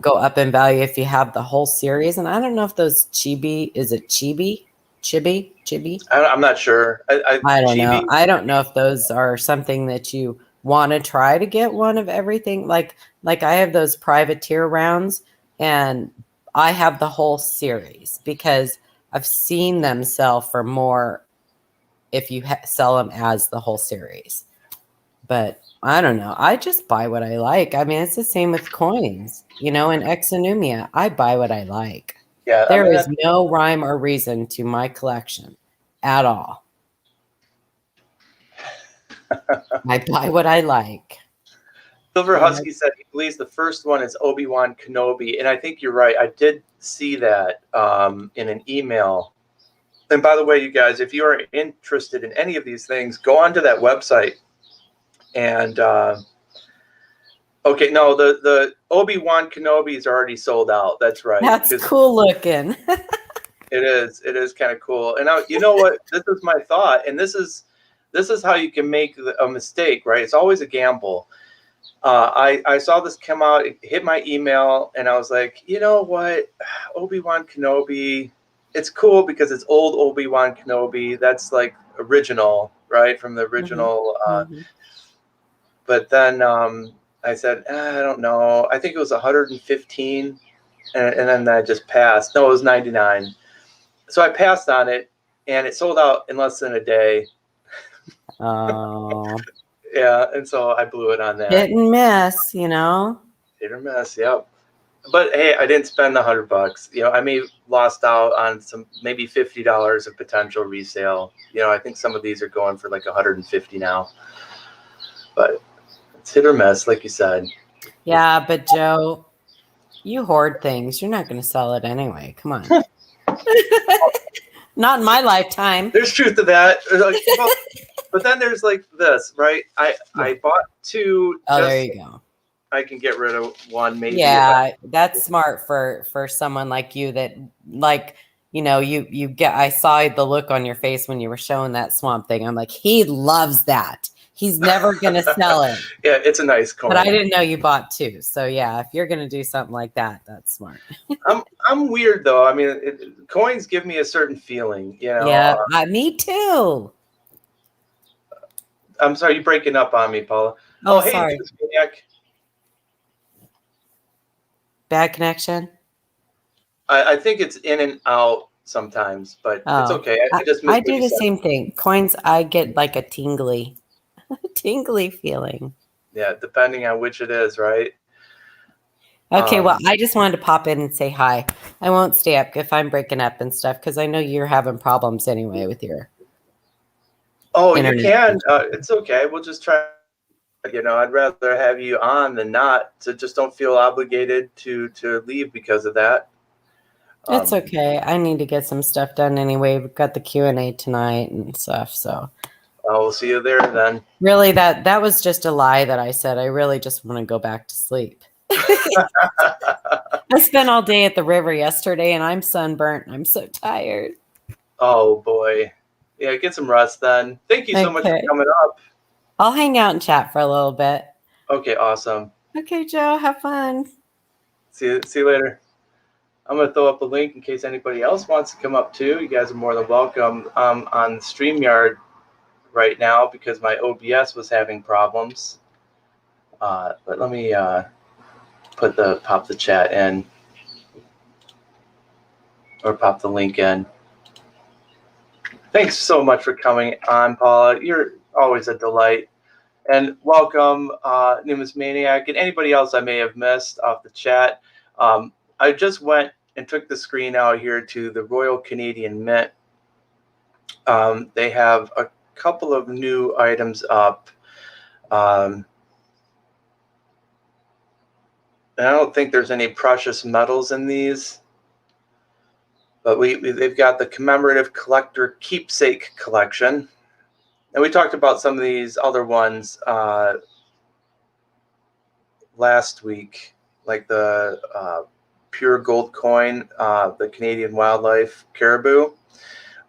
go up in value if you have the whole series. And I don't know if those Chibi, is it Chibi? I'm not sure. I don't know. I don't know if those are something that you want to try to get one of everything. Like I have those privateer rounds and I have the whole series because I've seen them sell for more if you sell them as the whole series. But I don't know. I just buy what I like. I mean, it's the same with coins. In Exonumia, I buy what I like. Yeah, there is no rhyme or reason to my collection at all. I buy what I like. Silver Husky said he believes the first one is Obi-Wan Kenobi, and I think you're right. I did see that in an email. And by the way, you guys, if you are interested in any of these things, go onto that website. And the Obi-Wan Kenobi is already sold out. That's right. That's cool looking. It is kind of cool. And now, you know what? This is my thought, and this is how you can make a mistake, right? It's always a gamble. I saw this come out, it hit my email, and I was like, you know what? Obi-Wan Kenobi, it's cool because it's old Obi-Wan Kenobi. That's like original, right? From the original. But then I said, I don't know. I think it was 115, and then I just passed. No, it was 99. So I passed on it, and it sold out in less than a day. Oh. Yeah, and so I blew it on that. Hit and miss, Hit or miss, yep. But hey, I didn't spend $100. I may have lost out on some, maybe $50 of potential resale. I think some of these are going for like 150 now. But it's hit or miss, like you said. Yeah, but Joe, you hoard things. You're not going to sell it anyway. Come on. Not in my lifetime. There's truth to that. But then there's like this, right? I bought two. Oh, there you go. I can get rid of one maybe. Yeah, that's smart for someone like you that like, you know, you get I saw the look on your face when you were showing that swamp thing. I'm like, he loves that. He's never gonna sell it. Yeah, it's a nice coin. But I didn't know you bought two. So yeah, if you're gonna do something like that, that's smart. I'm weird though. I mean, coins give me a certain feeling, you know. Yeah, me too. I'm sorry, you're breaking up on me, Paula. Oh, Hey, sorry. Maniac. Bad connection. I think it's in and out sometimes, but it's okay. I just missed I what do you the said. same thing. Coins, I get like a tingly feeling. Yeah, depending on which it is, right? Okay, well, I just wanted to pop in and say hi. I won't stay up if I'm breaking up and stuff because I know you're having problems anyway with your. Oh, you internet. can. It's okay. We'll just try. You know, I'd rather have you on than not. So just don't feel obligated to leave because of that. It's okay. I need to get some stuff done anyway. We've got the Q&A tonight and stuff, so. I will see you there then. Really, that was just a lie that I said. I really just want to go back to sleep. I spent all day at the river yesterday, and I'm sunburnt. I'm so tired. Oh boy, yeah. Get some rest then. Thank you so much for coming up. I'll hang out and chat for a little bit. Okay, awesome. Okay, Joe, have fun. See you later. I'm gonna throw up a link in case anybody else wants to come up too. You guys are more than welcome. On StreamYard right now because my OBS was having problems. But let me pop the chat in or pop the link in. Thanks so much for coming on, Paula. You're always a delight. And welcome, Numis Maniac, and anybody else I may have missed off the chat. I just went and took the screen out here to the Royal Canadian Mint. They have a couple of new items up. And I don't think there's any precious metals in these. But they've got the Commemorative Collector Keepsake Collection. And we talked about some of these other ones last week, like the pure gold coin, the Canadian Wildlife Caribou,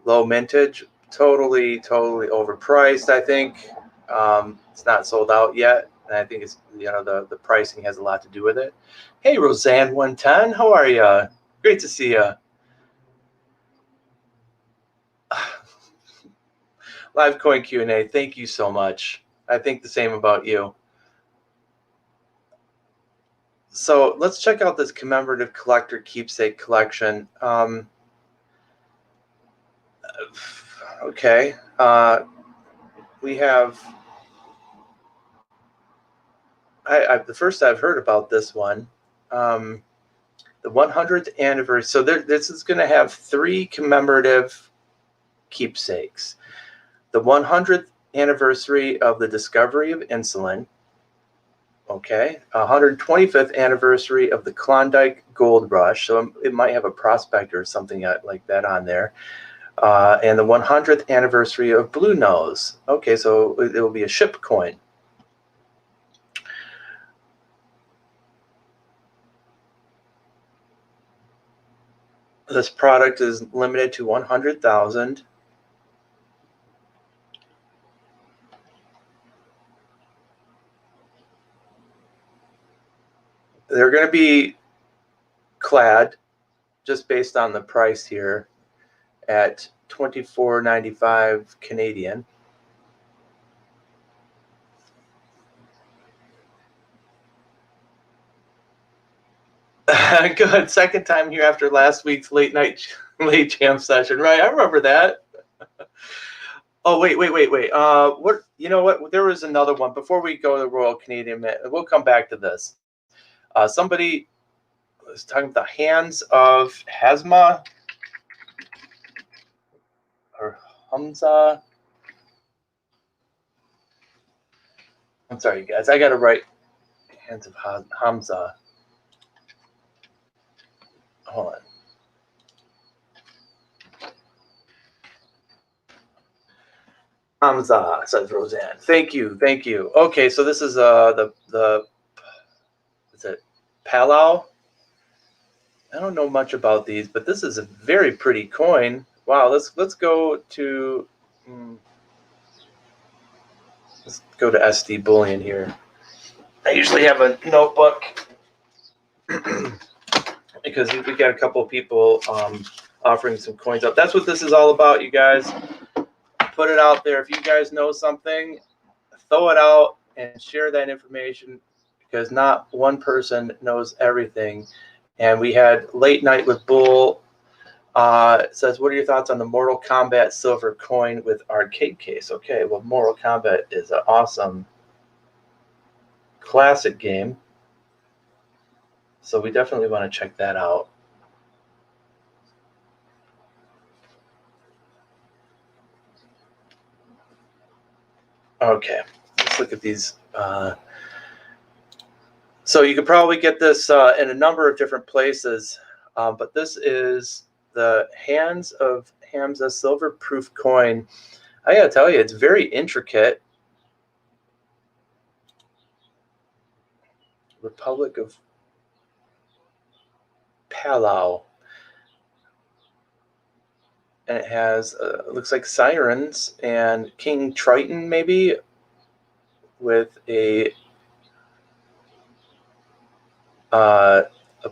low mintage, totally overpriced. I think it's not sold out yet, and I think it's the pricing has a lot to do with it. Hey, Roseanne 110, how are you? Great to see you. Live Coin Q&A, thank you so much. I think the same about you. So let's check out this Commemorative Collector Keepsake Collection. Okay, we have, the first I've heard about this one, the 100th anniversary. So this is going to have 3 commemorative keepsakes. The 100th anniversary of the discovery of insulin. Okay, 125th anniversary of the Klondike Gold Rush. So it might have a prospector or something like that on there. And the 100th anniversary of Blue Nose. Okay, so it will be a ship coin. This product is limited to 100,000. They're going to be clad, just based on the price here, at $24.95 Canadian. Good. Second time here after last week's late jam session, right? I remember that. Oh, wait. What? You know what? There was another one before we go to the Royal Canadian Mint. We'll come back to this. Somebody was talking about the hands of Hazma or Hamza. I'm sorry, guys. I got to write hands of Hamza. Hold on. Hamza, says Roseanne. Thank you. Okay, so this is the Palau. I don't know much about these, but this is a very pretty coin. Wow, let's go to let's go to SD Bullion here. I usually have a notebook because we got a couple of people offering some coins up. That's what this is all about, you guys. Put it out there. If you guys know something, throw it out and share that information, because not one person knows everything. And we had Late Night with Bull. Says, what are your thoughts on the Mortal Kombat silver coin with arcade case? Okay, well, Mortal Kombat is an awesome classic game, so we definitely want to check that out. Okay, let's look at these. So you could probably get this in a number of different places, but this is the Hands of Hamza silver proof coin. I gotta tell you, it's very intricate. Republic of Palau. And it has, looks like sirens and King Triton, maybe, with a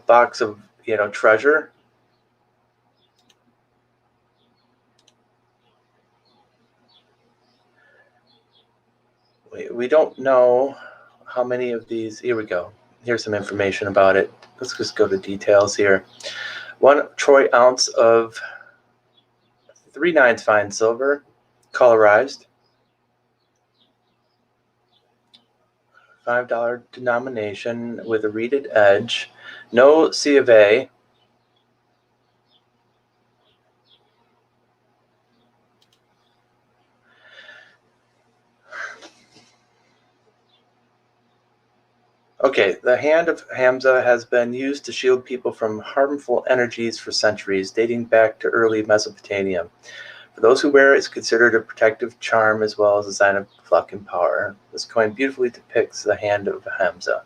box of, treasure. We don't know how many of these. Here we go. Here's some information about it. Let's just go to details here. 1 troy ounce of 3/9 fine silver, colorized. $5 denomination with a reeded edge. No C of A. Okay, the hand of Hamza has been used to shield people from harmful energies for centuries, dating back to early Mesopotamia. For those who wear it, it's considered a protective charm as well as a sign of luck and power. This coin beautifully depicts the hand of Hamza.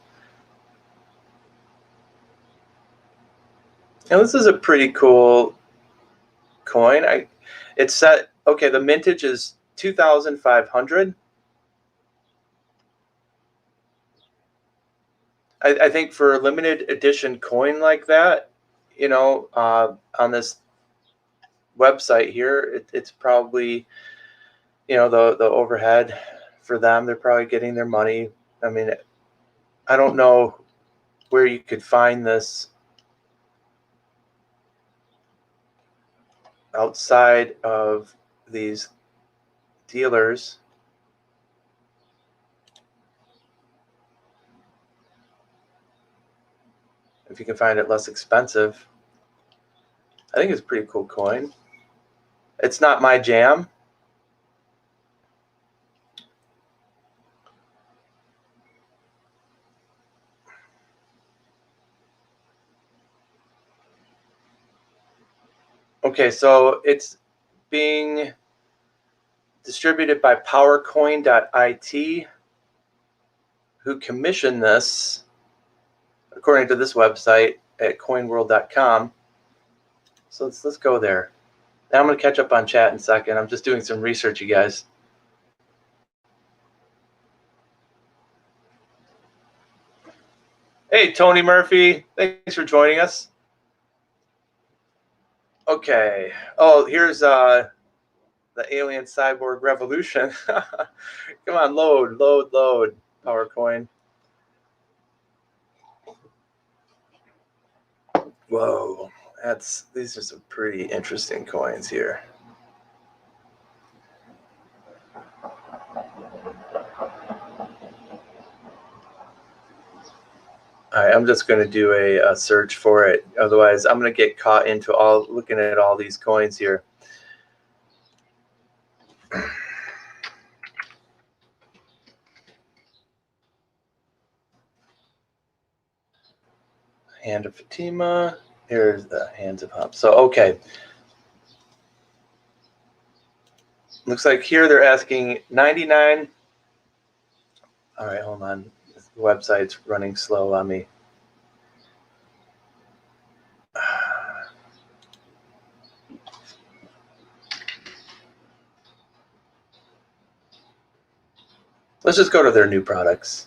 Now, this is a pretty cool coin. It's set. Okay, the mintage is 2,500. I think for a limited edition coin like that, on this website here, it's probably, the overhead for them. They're probably getting their money. I mean, I don't know where you could find this outside of these dealers. If you can find it less expensive, I think it's a pretty cool coin. It's not my jam. Okay, so it's being distributed by PowerCoin.it, who commissioned this, according to this website at coinworld.com. So let's go there. Now I'm going to catch up on chat in a second. I'm just doing some research, you guys. Hey, Tony Murphy. Thanks for joining us. Okay. Oh, here's the Alien Cyborg Revolution. Come on, load, PowerCoin. Whoa, these are some pretty interesting coins here. All right, I'm just going to do a search for it. Otherwise, I'm going to get caught into looking at all these coins here. Hand of Fatima. Here's the Hands of Hum. So, okay. Looks like here they're asking 99. All right, hold on. The website's running slow on me. Let's just go to their new products.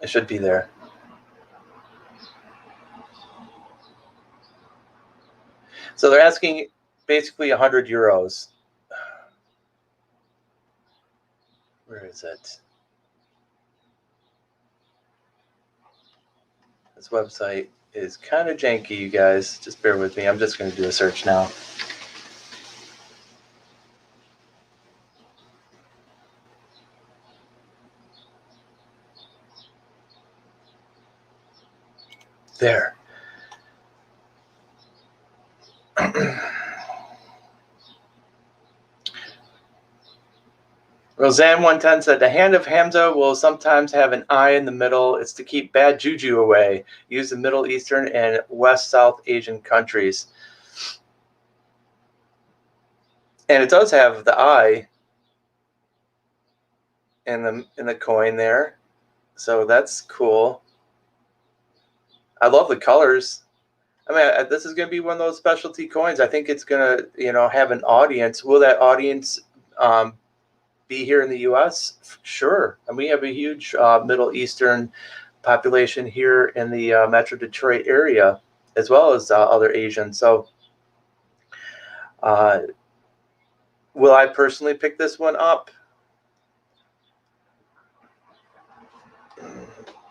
It should be there. So they're asking basically 100 euros. Where is it? This website is kind of janky, you guys. Just bear with me. I'm just going to do a search now. There. Roseanne 110 said, the hand of Hamza will sometimes have an eye in the middle. It's to keep bad juju away. Use in Middle Eastern and West South Asian countries. And it does have the eye in the coin there. So that's cool. I love the colors. I mean, this is going to be one of those specialty coins. I think it's going to, have an audience. Will that audience be here in the U.S.? Sure. And we have a huge Middle Eastern population here in the Metro Detroit area, as well as other Asians. So will I personally pick this one up?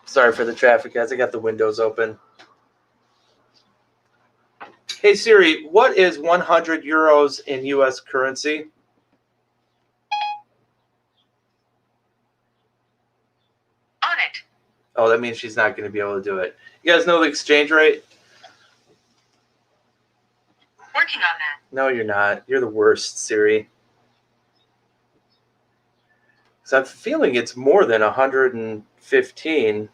Sorry for the traffic, guys. I got the windows open. Hey, Siri, what is 100 euros in U.S. currency? On it. Oh, that means she's not going to be able to do it. You guys know the exchange rate? Working on that. No, you're not. You're the worst, Siri. So I'm feeling it's more than 115.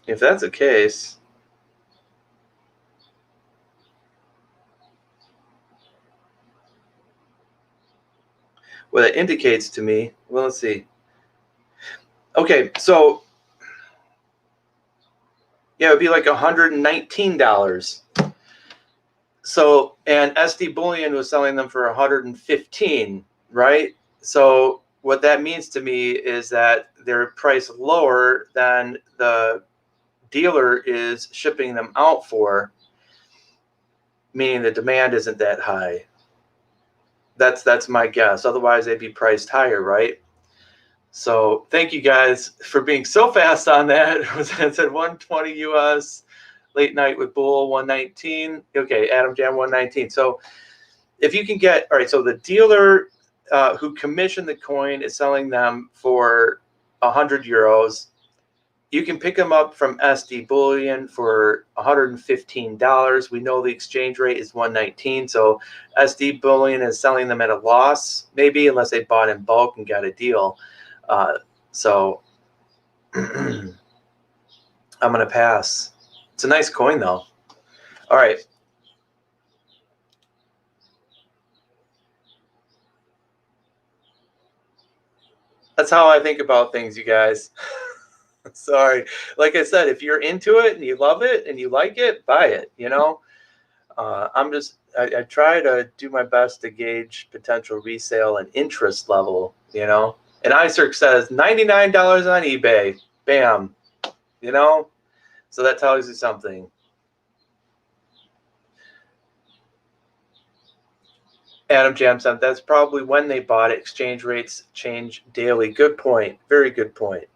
If that's the case, what it indicates to me, well, let's see. Okay, so yeah, it would be like $119. So, and SD Bullion was selling them for 115, right? So what that means to me is that they're priced lower than the dealer is shipping them out for, meaning the demand isn't that high. That's my guess. Otherwise, they'd be priced higher, right? So thank you guys for being so fast on that. It said 120 US, late night with Bull 119. Okay, Adam Jam 119. So if you can get, all right, so the dealer who commissioned the coin is selling them for 100 euros. You can pick them up from SD Bullion for $115. We know the exchange rate is 119, so SD Bullion is selling them at a loss, maybe, unless they bought in bulk and got a deal. So I'm going to pass. It's a nice coin, though. All right. That's how I think about things, you guys. Sorry. Like I said, if you're into it and you love it and you like it, buy it, I try to do my best to gauge potential resale and interest level, And iCirc says $99 on eBay. Bam. So that tells you something. Adam Jam said that's probably when they bought it. Exchange rates change daily. Good point. Very good point.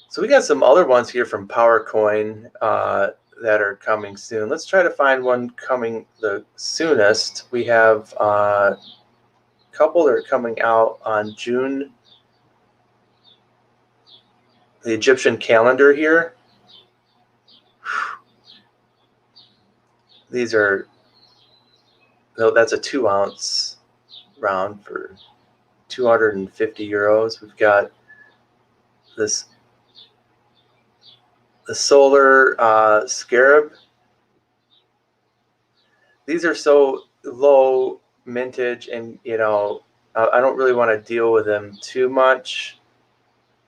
So we got some other ones here from PowerCoin that are coming soon. Let's try to find one coming the soonest. We have a couple that are coming out on June. The Egyptian calendar here. These are, no, that's a 2-ounce round for 250 euros. We've got the solar scarab. These are so low mintage, and I don't really want to deal with them too much,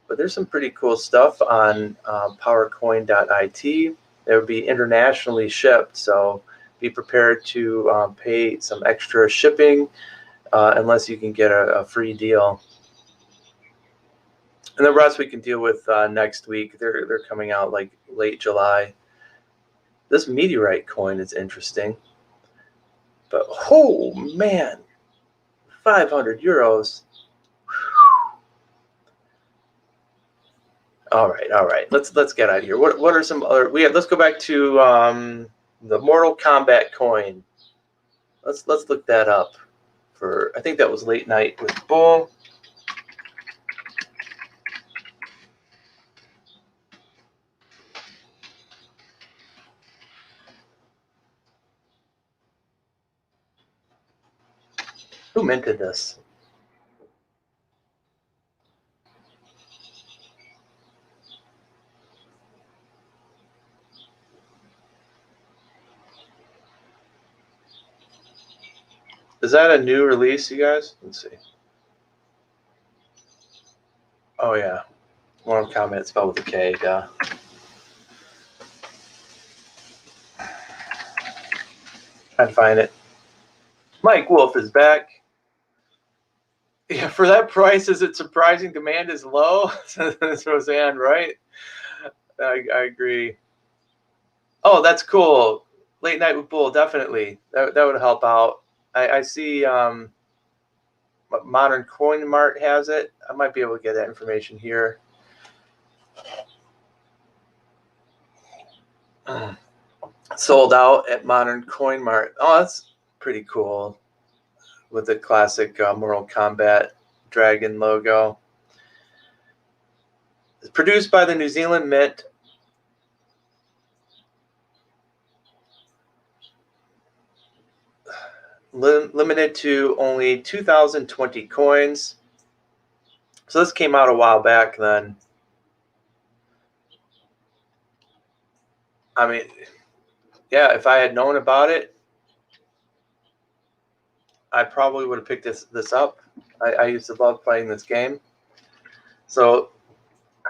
but there's some pretty cool stuff on powercoin.it. It would be internationally shipped, so be prepared to pay some extra shipping unless you can get a free deal. And the rest we can deal with next week. They're coming out like late July. This meteorite coin is interesting. But oh man, 500 euros. All right. Let's get out of here. What are some other? Let's go back to the Mortal Kombat coin. Let's look that up. I think that was Late Night with Bull. Who minted this? Is that a new release, you guys? Let's see. Oh yeah, Mortal Kombat spelled with a K. Duh. Trying to find it. Mike Wolf is back. Yeah, for that price, is it surprising demand is low? That's Roseanne, right? I agree. Oh, that's cool. Late Night with Bull, definitely. That would help out. I see Modern Coin Mart has it. I might be able to get that information here. Sold out at Modern Coin Mart. Oh, that's pretty cool. With the classic Mortal Kombat dragon logo. It's produced by the New Zealand Mint. Limited to only 2,020 coins. So this came out a while back then. I mean, yeah, if I had known about it, I probably would have picked this up. I used to love playing this game. So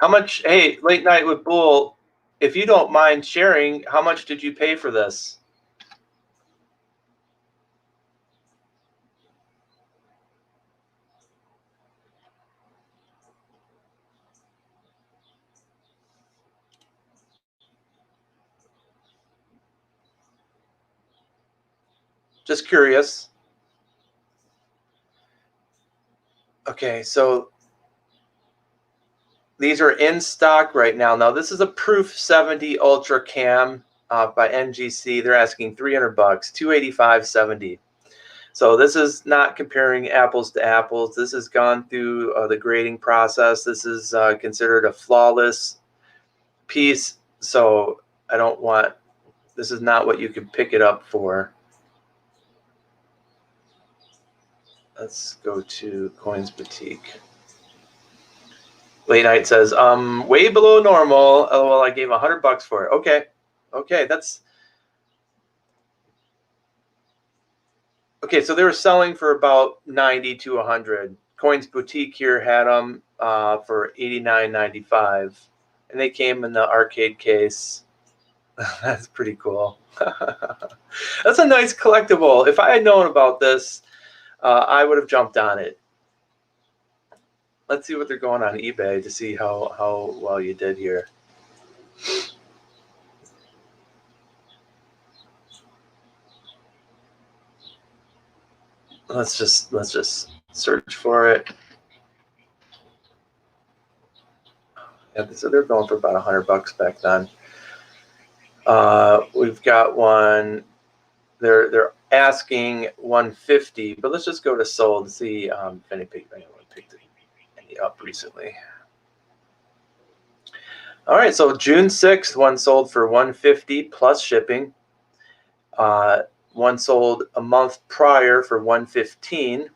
how much, hey, Late Night with Bull, if you don't mind sharing, how much did you pay for this? Just curious. Okay, so these are in stock right now. Now, this is a Proof 70 Ultra Cam by NGC. They're asking $300, $285.70. So this is not comparing apples to apples. This has gone through the grading process. This is considered a flawless piece. So I don't want, this is not what you can pick it up for. Let's go to Coins Boutique. Late Night says, way below normal. Oh, well, I gave $100 for it. Okay, that's okay. So they were selling for about 90 to 100. Coins Boutique here had them for $89.95, and they came in the arcade case. That's pretty cool. That's a nice collectible. If I had known about this, I would have jumped on it. Let's see what they're going on eBay to see how well you did here. Let's just search for it. Yeah, so they're going for about $100 back then. We've got one. They're asking $150, but let's just go to sold to see if anyone picked any up recently. All right, so June 6th, one sold for $150 plus shipping. One sold a month prior for $115,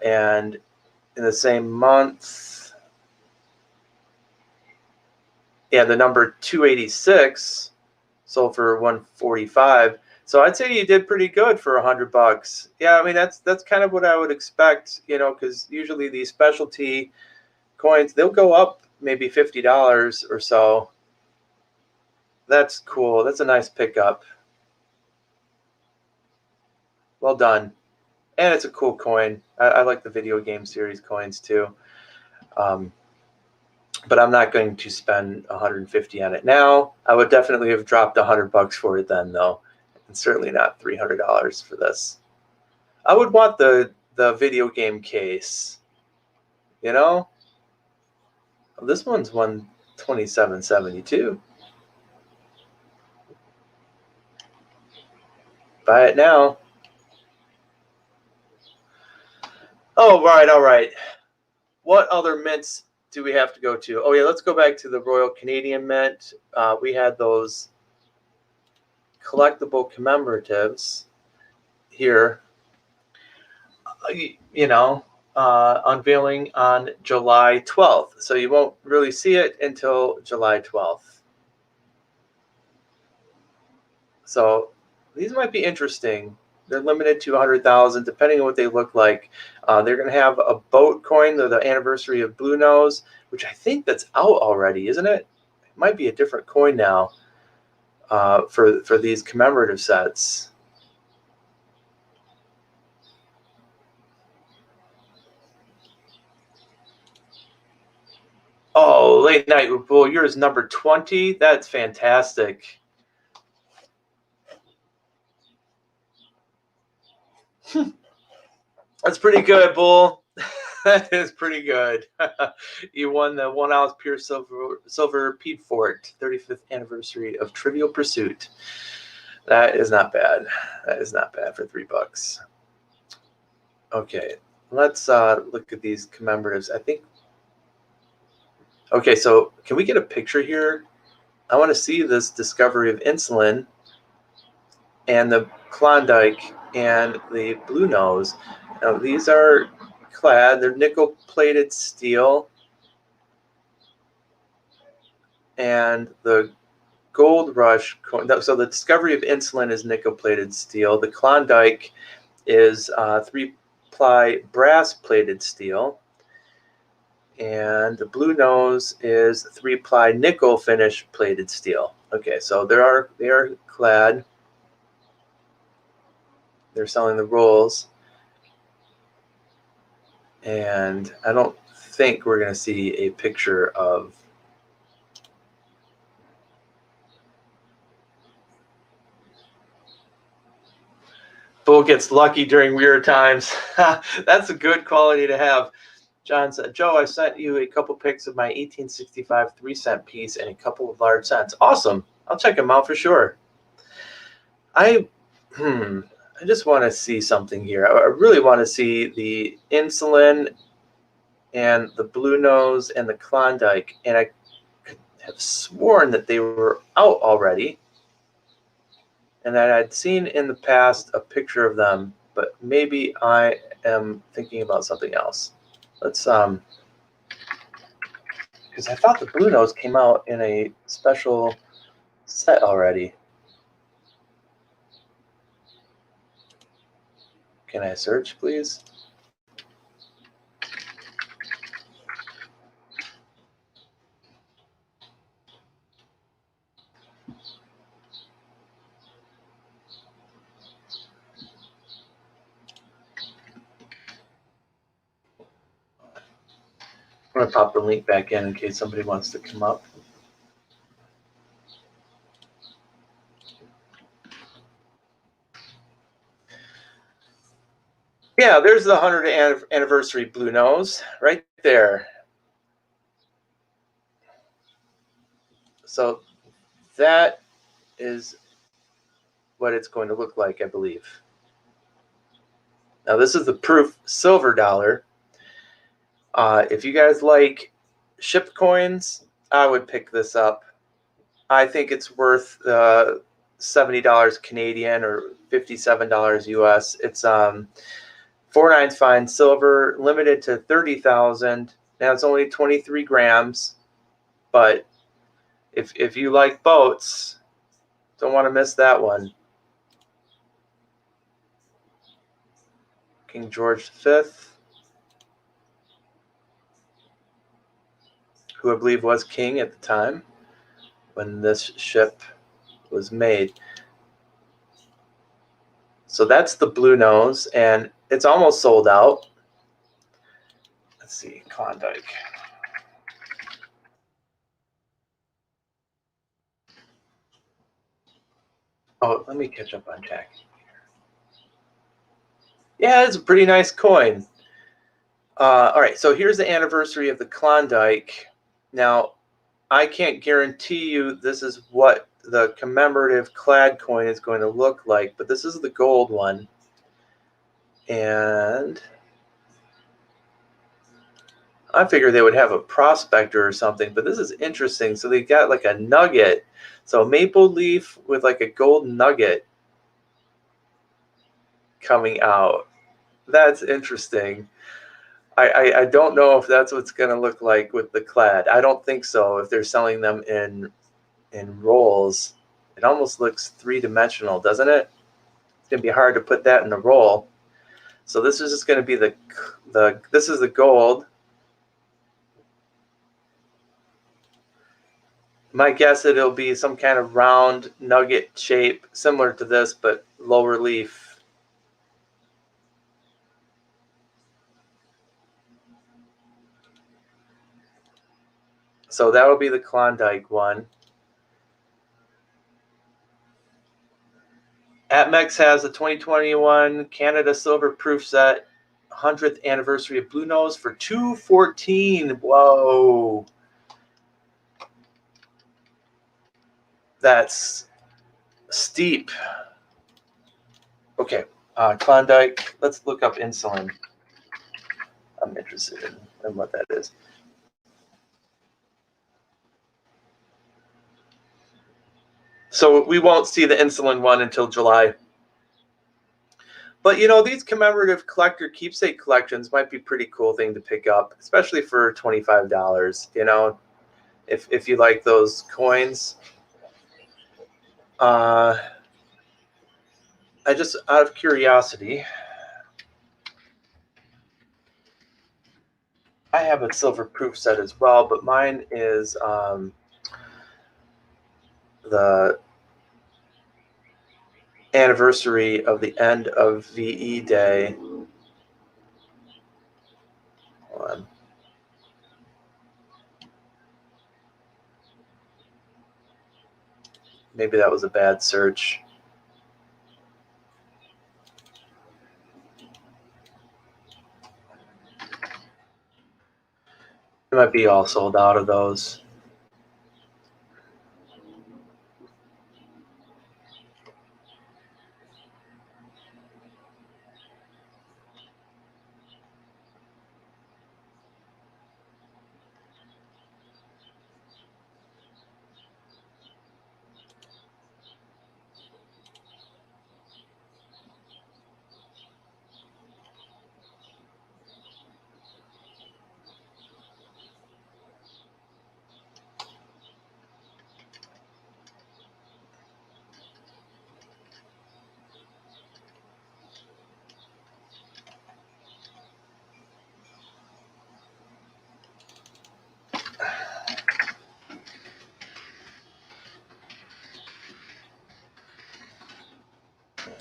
and in the same month, yeah, the number 286 sold for $145. So I'd say you did pretty good for $100. Yeah, I mean that's kind of what I would expect, you know, because usually these specialty coins, they'll go up maybe $50 or so. That's cool. That's a nice pickup. Well done. And it's a cool coin. I like the video game series coins too. But I'm not going to spend 150 on it now. I would definitely have dropped $100 for it then, though, and certainly not $300 for this. I would want the video game case. You know, this one's $127.72. Buy it now. Oh, right, all right. What other mints do we have to go to? Oh, yeah, let's go back to the Royal Canadian Mint. We had those collectible commemoratives here, unveiling on July 12th. So you won't really see it until July 12th. So these might be interesting. They're limited to 100,000, depending on what they look like. They're going to have a boat coin, the anniversary of Blue Nose, which I think that's out already, isn't it? It might be a different coin now for these commemorative sets. Oh, Late Night with Bull, yours number 20. That's fantastic. That's pretty good, Bull. That is pretty good. You won the 1 ounce pure silver Pete Fort 35th anniversary of Trivial Pursuit. That is not bad. That is not bad for $3. Okay, let's look at these commemoratives. I think. Okay, so can we get a picture here? I want to see this discovery of insulin and the Klondike and the Blue Nose. Now, these are clad. They're nickel-plated steel. And the Gold Rush coin. So the discovery of insulin is nickel-plated steel. The Klondike is 3-ply brass-plated steel. And the Blue Nose is 3-ply nickel finish plated steel. Okay, so they are clad. They're selling the rolls. And I don't think we're going to see a picture of Bull gets lucky during weird times. That's a good quality to have. John said, Joe, I sent you a couple pics of my 1865 3-cent piece and a couple of large cents. Awesome. I'll check them out for sure. I just want to see something here. I really want to see the insulin and the Blue Nose and the Klondike. And I have sworn that they were out already. And that I'd seen in the past a picture of them. But maybe I am thinking about something else. Let's because I thought the Blue Nose came out in a special set already. Can I search, please? I'm going to pop the link back in case somebody wants to come up. Yeah, there's the 100th anniversary Blue Nose right there. So that is what it's going to look like, I believe. Now, this is the proof silver dollar. If you guys like shipped coins, I would pick this up. I think it's worth $70 Canadian or $57 US. It's 4/9 fine silver, limited to 30,000. Now it's only 23 grams, but if you like boats, don't want to miss that one. King George V, who I believe was king at the time when this ship was made. So that's the blue nose, and it's almost sold out. Let's see, Klondike. Oh, let me catch up on Jack. Yeah, it's a pretty nice coin. All right, so here's the anniversary of the Klondike. Now, I can't guarantee you this is what the commemorative clad coin is going to look like, but this is the gold one. And I figured they would have a prospector or something, but this is interesting. So they got like a nugget. So maple leaf with like a gold nugget coming out. That's interesting. I don't know if that's what's going to look like with the clad. I don't think so. If they're selling them in rolls, it almost looks three-dimensional, doesn't it? It's going to be hard to put that in a roll. So this is just going to be this is the gold. My guess it'll be some kind of round nugget shape similar to this, but low relief. So that'll be the Klondike one. APMEX has a 2021 Canada Silver Proof Set 100th anniversary of Blue Nose for $214. Whoa. That's steep. Okay, Klondike. Let's look up insulin. I'm interested in what that is. So we won't see the insulin one until July. But, you know, these commemorative collector keepsake collections might be a pretty cool thing to pick up, especially for $25, you know, if you like those coins. I just, out of curiosity, I have a silver proof set as well, but mine is the anniversary of the end of VE Day. Hold on. Maybe that was a bad search. It might be all sold out of those.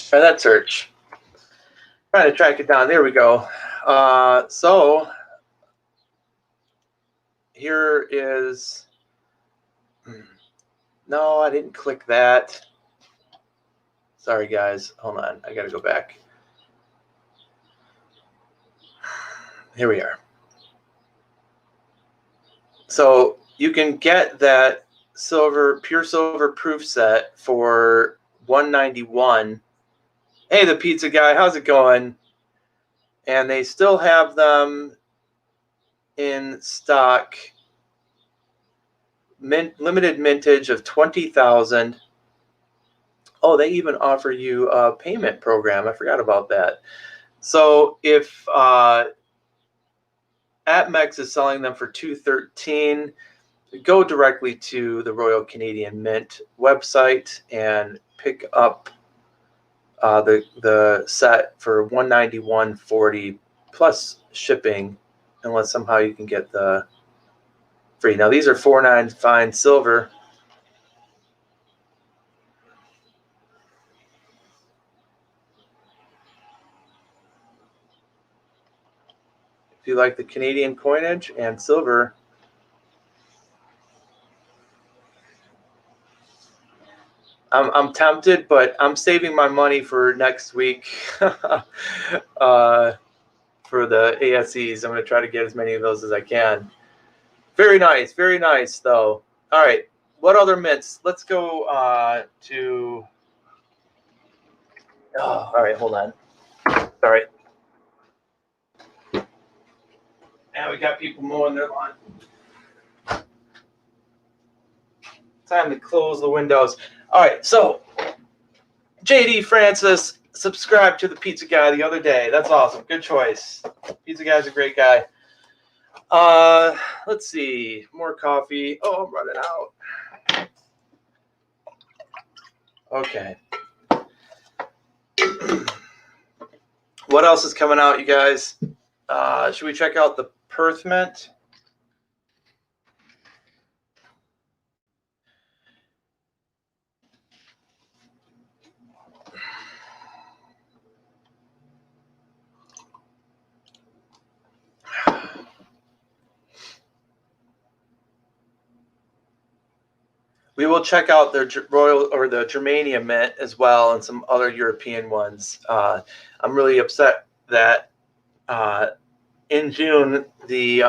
Try that search. Trying to track it down. There we go. So here is. No, I didn't click that. Sorry, guys. Hold on. I got to go back. Here we are. So you can get that pure silver proof set for $191. Hey, the pizza guy, how's it going? And they still have them in stock. Limited mintage of 20,000. Oh, they even offer you a payment program. I forgot about that. So if APMEX is selling them for $213, go directly to the Royal Canadian Mint website and pick up the set for $191.40 plus shipping, unless somehow you can get the free. Now these are $4.95 silver. you like the Canadian coinage and silver. I'm tempted, but I'm saving my money for next week for the ASEs. I'm going to try to get as many of those as I can. Very nice, though. All right, what other mints? Let's go to... Oh, all right, hold on. Sorry. And we got people mowing their lawn. Time to close the windows. All right, so JD Francis subscribed to the Pizza Guy the other day. That's awesome. Good choice. Pizza Guy's a great guy. Let's see. More coffee. Oh, I'm running out. Okay. What else is coming out, you guys? Should we check out the Perth Mint? We will check out their Royal or the Germania Mint as well, and some other European ones. I'm really upset that in June the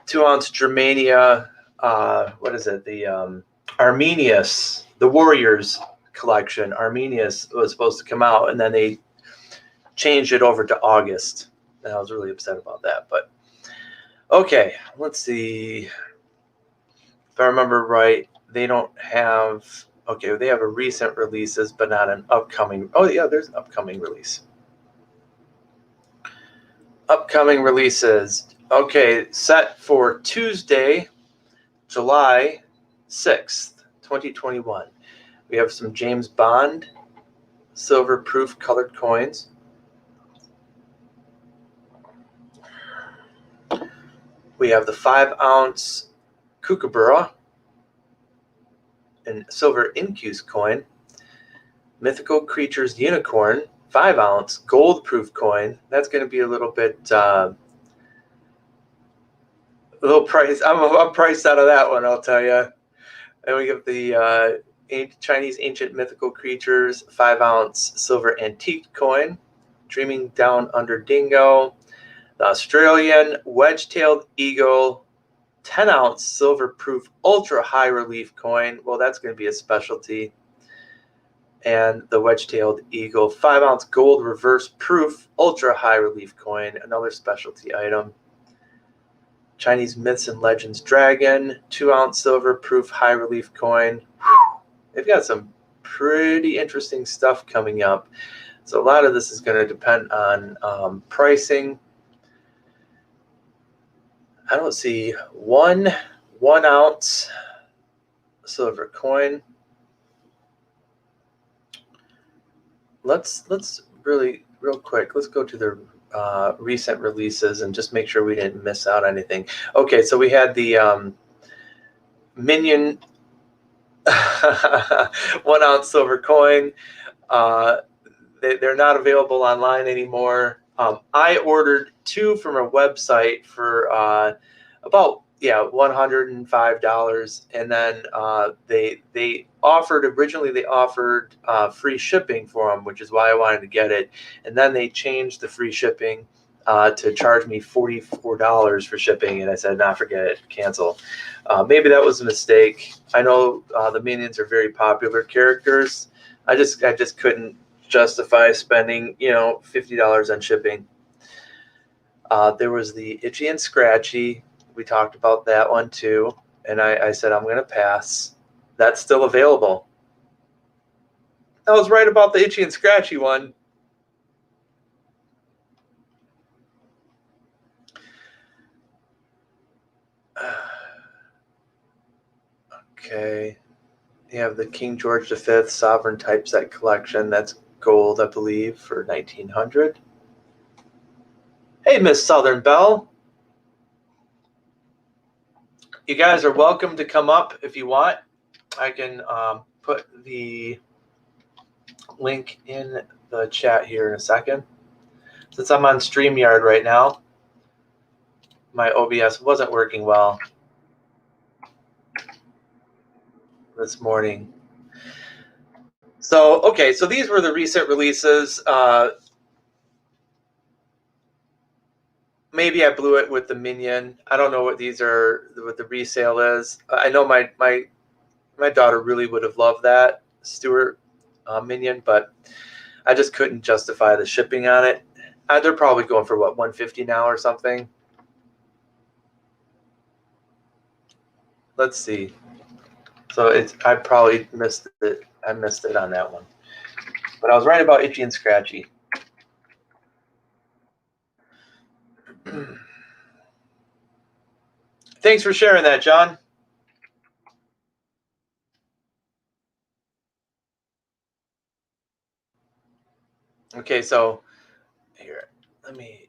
2-ounce Germania, what is it? The Arminius, the Warriors collection, Arminius was supposed to come out, and then they changed it over to August, and I was really upset about that. But okay, let's see. If I remember right, they don't have... Okay, they have a recent releases, but not an upcoming... Oh, yeah, there's an upcoming release. Upcoming releases. Okay, set for Tuesday, July 6th, 2021. We have some James Bond silver proof colored coins. We have the 5-ounce Kookaburra and silver Incuse coin. Mythical Creatures Unicorn, 5-ounce gold proof coin. That's going to be a little bit, a little price. I'm priced out of that one, I'll tell you. And we have the Chinese Ancient Mythical Creatures, 5-ounce silver antique coin. Dreaming Down Under Dingo. The Australian Wedge-tailed Eagle, 10-ounce silver proof ultra high relief coin. Well, that's going to be a specialty. And the Wedge-tailed Eagle, 5-ounce gold reverse proof ultra high relief coin, another specialty item. Chinese Myths and Legends Dragon, 2-ounce silver proof high relief coin. Whew. They've got some pretty interesting stuff coming up. So a lot of this is going to depend on pricing. I don't see one 1-ounce silver coin. Let's really real quick. Let's go to the recent releases and just make sure we didn't miss out on anything. Okay, so we had the Minion 1-ounce silver coin. They're not available online anymore. I ordered 2 from a website for about $105, and then they offered free shipping for them, which is why I wanted to get it. And then they changed the free shipping to charge me $44 for shipping, and I said, nah, forget it, cancel. Maybe that was a mistake. I know the Minions are very popular characters. I just couldn't justify spending $50 on shipping. There was the Itchy and Scratchy. We talked about that one too, and I said I'm going to pass. That's still available. I was right about the Itchy and Scratchy one. Okay. You have the King George V Sovereign Typeset Collection. That's gold, I believe, for $1,900. Hey, Miss Southern Belle. You guys are welcome to come up if you want. I can put the link in the chat here in a second. Since I'm on StreamYard right now, my OBS wasn't working well this morning. So, okay, so these were the recent releases. Maybe I blew it with the Minion. I don't know what these are, what the resale is. I know my daughter really would have loved that Stuart Minion, but I just couldn't justify the shipping on it. They're probably going for what, $150 now or something. Let's see. So I probably missed it. I missed it on that one. But I was right about Itchy and Scratchy. Thanks for sharing that, John. Okay, so here, let me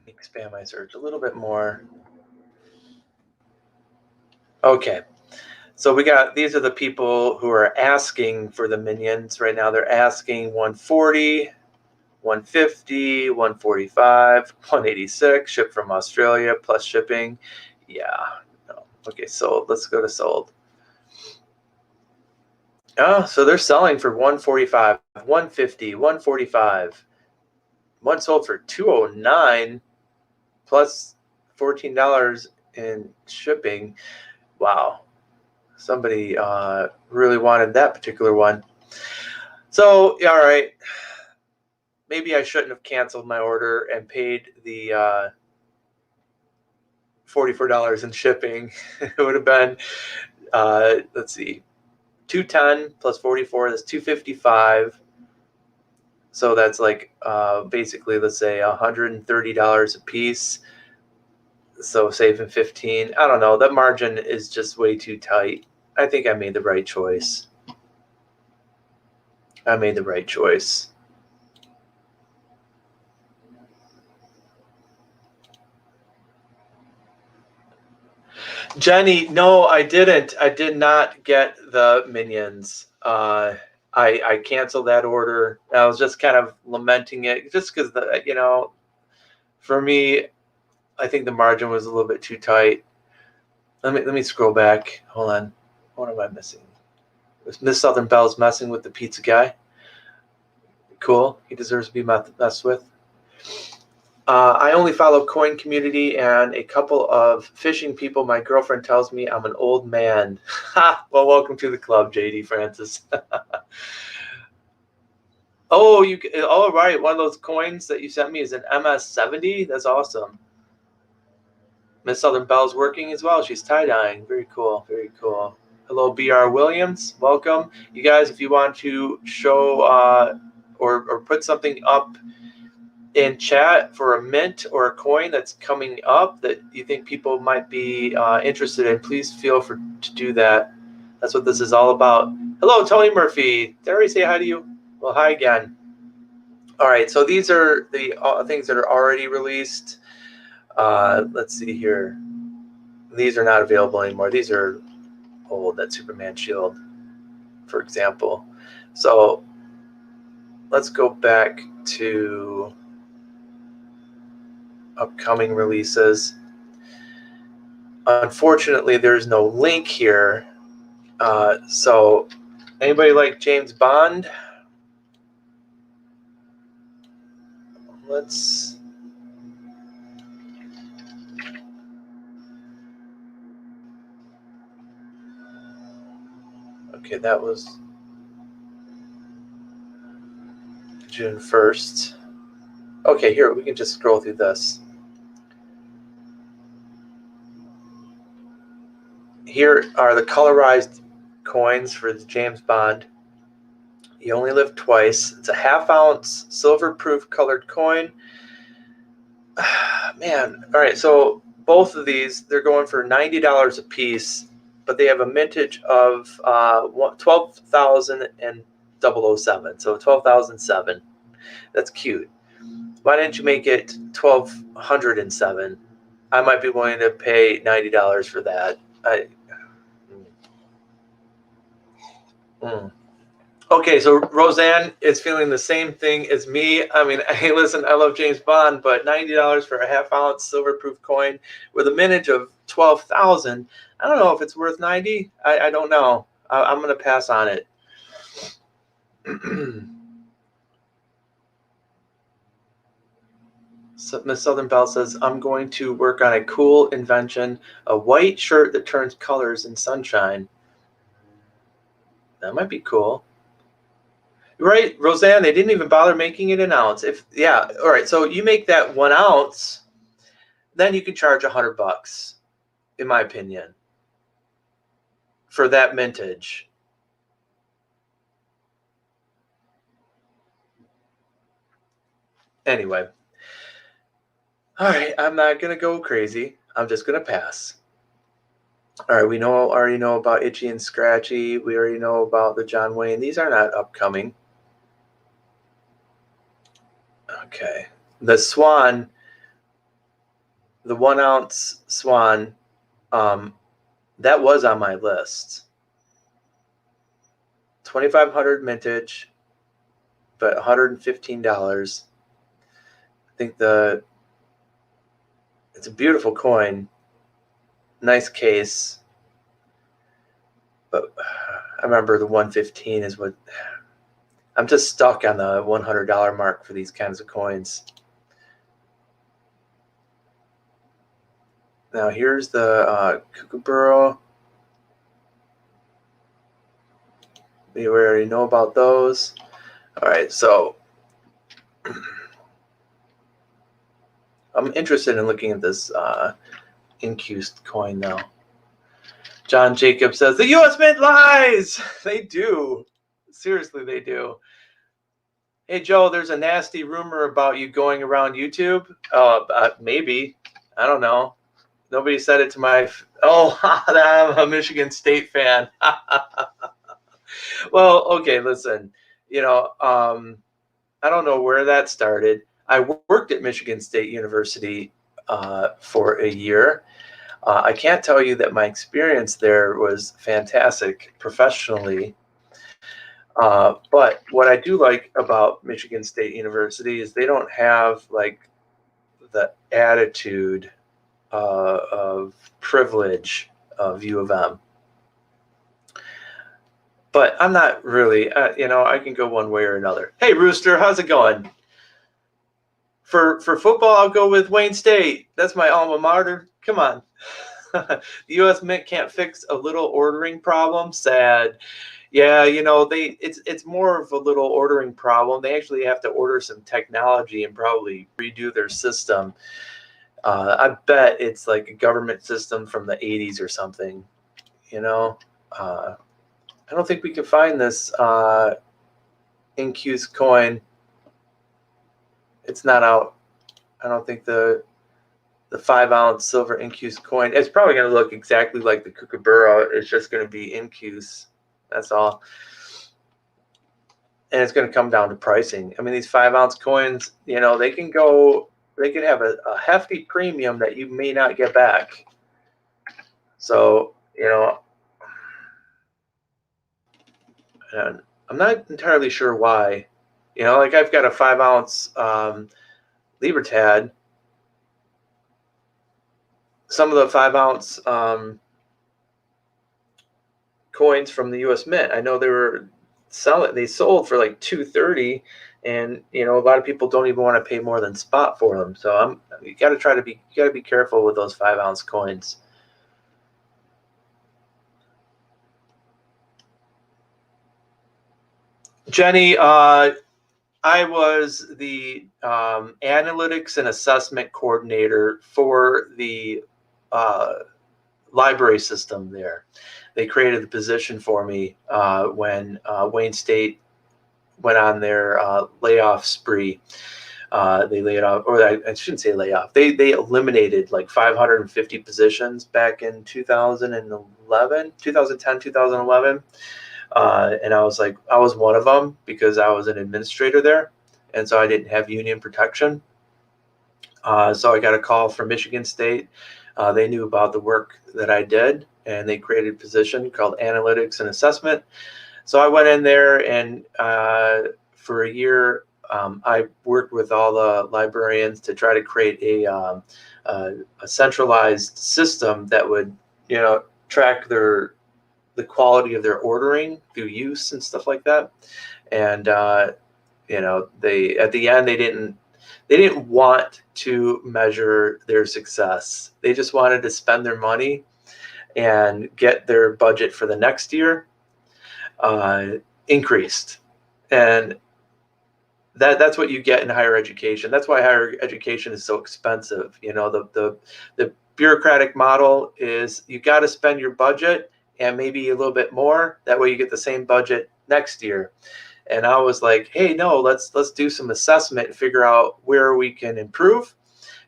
expand my search a little bit more. Okay, so we got, these are the people who are asking for the Minions right now. They're asking 140, 150, 145, 186, shipped from Australia plus shipping. Yeah, no. Okay, sold. Let's go to sold. Oh, so they're selling for 145, 150, 145. One sold for 209 plus $14 in shipping. Wow. Somebody really wanted that particular one. So, all right. Maybe I shouldn't have canceled my order and paid the $44 in shipping. It would have been, let's see, 210 plus 44, that's 255. So that's like basically, let's say $130 a piece. So saving 15. I don't know. That margin is just way too tight. I think I made the right choice. I made the right choice. Jenny, no, I didn't. I did not get the Minions. I canceled that order. I was just kind of lamenting it, just because for me, I think the margin was a little bit too tight. Let me scroll back. Hold on. What am I missing? Was Miss Southern Bell's messing with the pizza guy? Cool. He deserves to be messed with. I only follow Coin Community and a couple of fishing people. My girlfriend tells me I'm an old man. Ha! Well, welcome to the club, JD Francis. Oh, all right. One of those coins that you sent me is an MS-70. That's awesome. Miss Southern Bell's working as well. She's tie-dyeing. Very cool. Very cool. Hello, BR Williams. Welcome. You guys, if you want to show or put something up in chat for a mint or a coin that's coming up that you think people might be interested in, please feel free to do that. That's what this is all about. Hello, Tony Murphy. Did I already say hi to you? Well, hi again. All right, so these are the things that are already released. Let's see here. These are not available anymore. These are old, that Superman shield, for example. So let's go back to upcoming releases. Unfortunately, there's no link here. So anybody like James Bond? Let's... Okay, that was June 1st. Okay, here, we can just scroll through this. Here are the colorized coins for the James Bond. You only live twice. It's a half-ounce silver-proof colored coin. Man, all right, so both of these, they're going for $90 a piece, but they have a mintage of 12,007, so 12,007. That's cute. Why didn't you make it 1,207? I might be willing to pay $90 for that. Oh, Okay, so Roseanne is feeling the same thing as me. I mean, hey, listen, I love James Bond, but $90 for a half-ounce silver-proof coin with a mintage of 12,000. I don't know if it's worth 90. I don't know. I'm gonna pass on it. So Miss Southern Belle says, I'm going to work on a cool invention, a white shirt that turns colors in sunshine. That might be cool. Right, Roseanne, they didn't even bother making it an ounce. All right, so you make that 1 ounce, then you can charge $100, in my opinion, for that mintage. Anyway. All right, I'm not going to go crazy. I'm just going to pass. All right, we already know about Itchy and Scratchy. We already know about the John Wayne. These are not upcoming. Okay. The Swan, the 1 ounce Swan, that was on my list. 2,500 mintage, but $115. I think it's a beautiful coin. Nice case. But I remember the 115 is what I'm just stuck on the $100 mark for these kinds of coins. Now here's the Kookaburra. We already know about those. All right, so I'm interested in looking at this Incused coin now. John Jacob says, the U.S. Mint lies! They do. Seriously, they do. Hey, Joe, there's a nasty rumor about you going around YouTube. Maybe. I don't know. Nobody said it to my... Oh, I'm a Michigan State fan. Well, okay, listen. I don't know where that started. I worked at Michigan State University for a year. I can't tell you that my experience there was fantastic professionally. But what I do like about Michigan State University is they don't have like the attitude of privilege of U of M. But I'm not really, I can go one way or another. Hey, Rooster, how's it going? For football, I'll go with Wayne State. That's my alma mater. Come on. The U.S. Mint can't fix a little ordering problem. Sad. Yeah, it's more of a little ordering problem. They actually have to order some technology and probably redo their system. I bet it's like a government system from the 80s or something. I don't think we can find this Incuse coin. It's not out. I don't think the 5 ounce silver Incuse coin. It's probably going to look exactly like the Kookaburra. It's just going to be Incuse. That's all. And it's going to come down to pricing. I mean, these 5 ounce coins, they can have a hefty premium that you may not get back. So, and I'm not entirely sure why. Like I've got a 5 ounce Libertad. Some of the 5 ounce coins from the U.S. Mint, I know they sold for like $230, and a lot of people don't even want to pay more than spot for them. So you got to be careful with those 5 ounce coins. Jenny, I was the analytics and assessment coordinator for the library system there. They created the position for me when Wayne State went on their layoff spree. They laid off, or I shouldn't say layoff. They eliminated like 550 positions back in 2010, 2011. And I was one of them because I was an administrator there. And so I didn't have union protection. So I got a call from Michigan State. They knew about the work that I did, and they created a position called Analytics and Assessment. So I went in there and for a year, I worked with all the librarians to try to create a centralized system that would, track the quality of their ordering through use and stuff like that. And they at the end they didn't want to measure their success. They just wanted to spend their money and get their budget for the next year increased. And that's what you get in higher education. That's why higher education is so expensive. The bureaucratic model is you got to spend your budget and maybe a little bit more. That way you get the same budget next year. And I was like, hey, no, let's do some assessment and figure out where we can improve,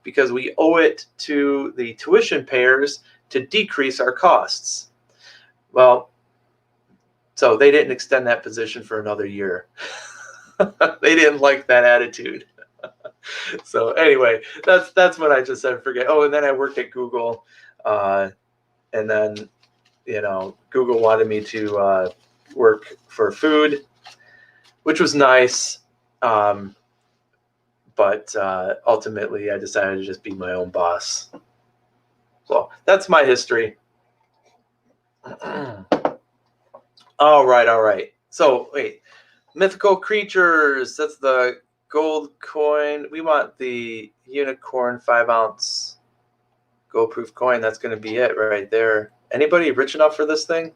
because we owe it to the tuition payers to decrease our costs. Well, so they didn't extend that position for another year. They didn't like that attitude. So anyway, that's what I just said. Forget. Oh, and then I worked at Google, and then Google wanted me to work for food, which was nice. But ultimately, I decided to just be my own boss. So that's my history. All right. So wait. Mythical creatures. That's the gold coin. We want the unicorn 5-ounce gold proof coin. That's going to be it right there. Anybody rich enough for this thing?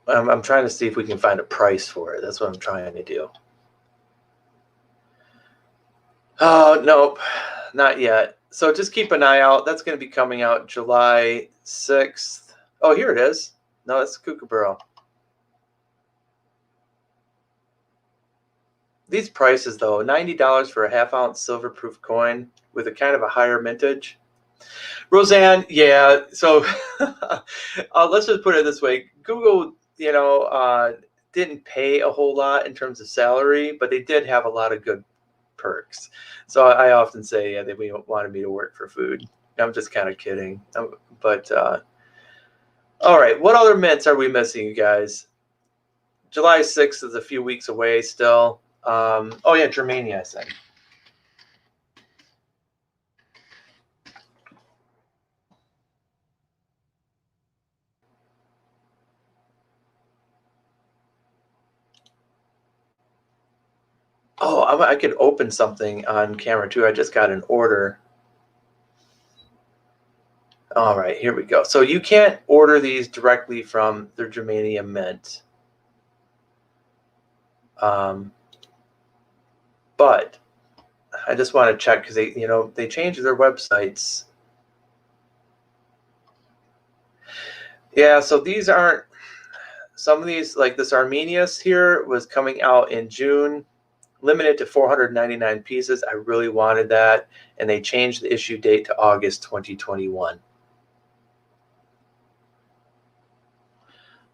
I'm trying to see if we can find a price for it. That's what I'm trying to do. Oh, nope, not yet. So just keep an eye out. That's going to be coming out July 6th. Oh, here it is. No, it's Kookaburra. These prices, though, $90 for a 1/2-ounce silver proof coin with a kind of a higher mintage. Roseanne, yeah. So let's just put it this way. Google, didn't pay a whole lot in terms of salary, but they did have a lot of good perks. So I often say they wanted me to work for food. I'm just kind of kidding. But all right, what other mints are we missing, you guys? July 6th is a few weeks away still. Oh yeah, Germania, I said. Oh, I could open something on camera too. I just got an order. All right, here we go. So you can't order these directly from the Germania Mint. But I just want to check because they changed their websites. Yeah, so these aren't, some of these, like this Armenius here was coming out in June, limited to 499 pieces. I really wanted that, and they changed the issue date to August 2021.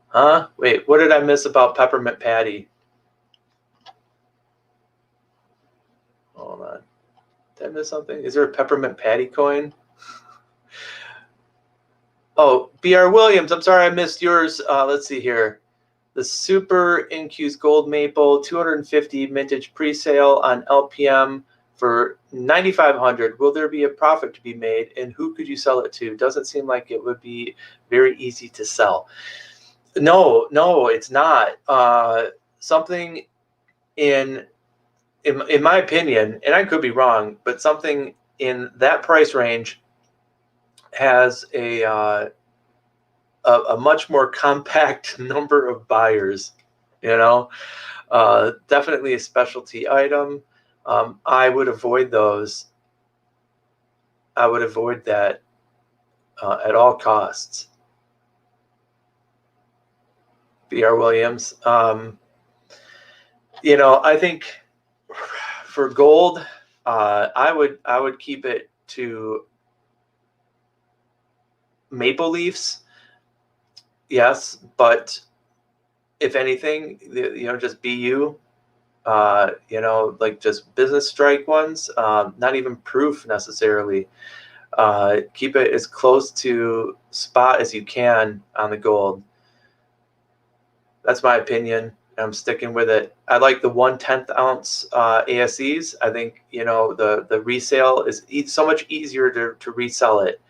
Huh? Wait, what did I miss about Peppermint Patty? Hold on. Did I miss something? Is there a Peppermint Patty coin? Oh, B.R. Williams, I'm sorry I missed yours. Let's see here. The Super Incuse Gold Maple 250 vintage pre-sale on LPM for $9,500. Will there be a profit to be made, and who could you sell it to? Doesn't seem like it would be very easy to sell. No, it's not. Something in my opinion, and I could be wrong, but something in that price range has a much more compact number of buyers. Definitely a specialty item. I would avoid those. I would avoid that at all costs. B.R. Williams. I think for gold, I would keep it to maple leafs. Yes, but if anything, just BU, like just business strike ones, not even proof necessarily. Keep it as close to spot as you can on the gold. That's my opinion. I'm sticking with it. I like the 1/10 ounce ASEs. I think, you know, the resale is so much easier to resell it.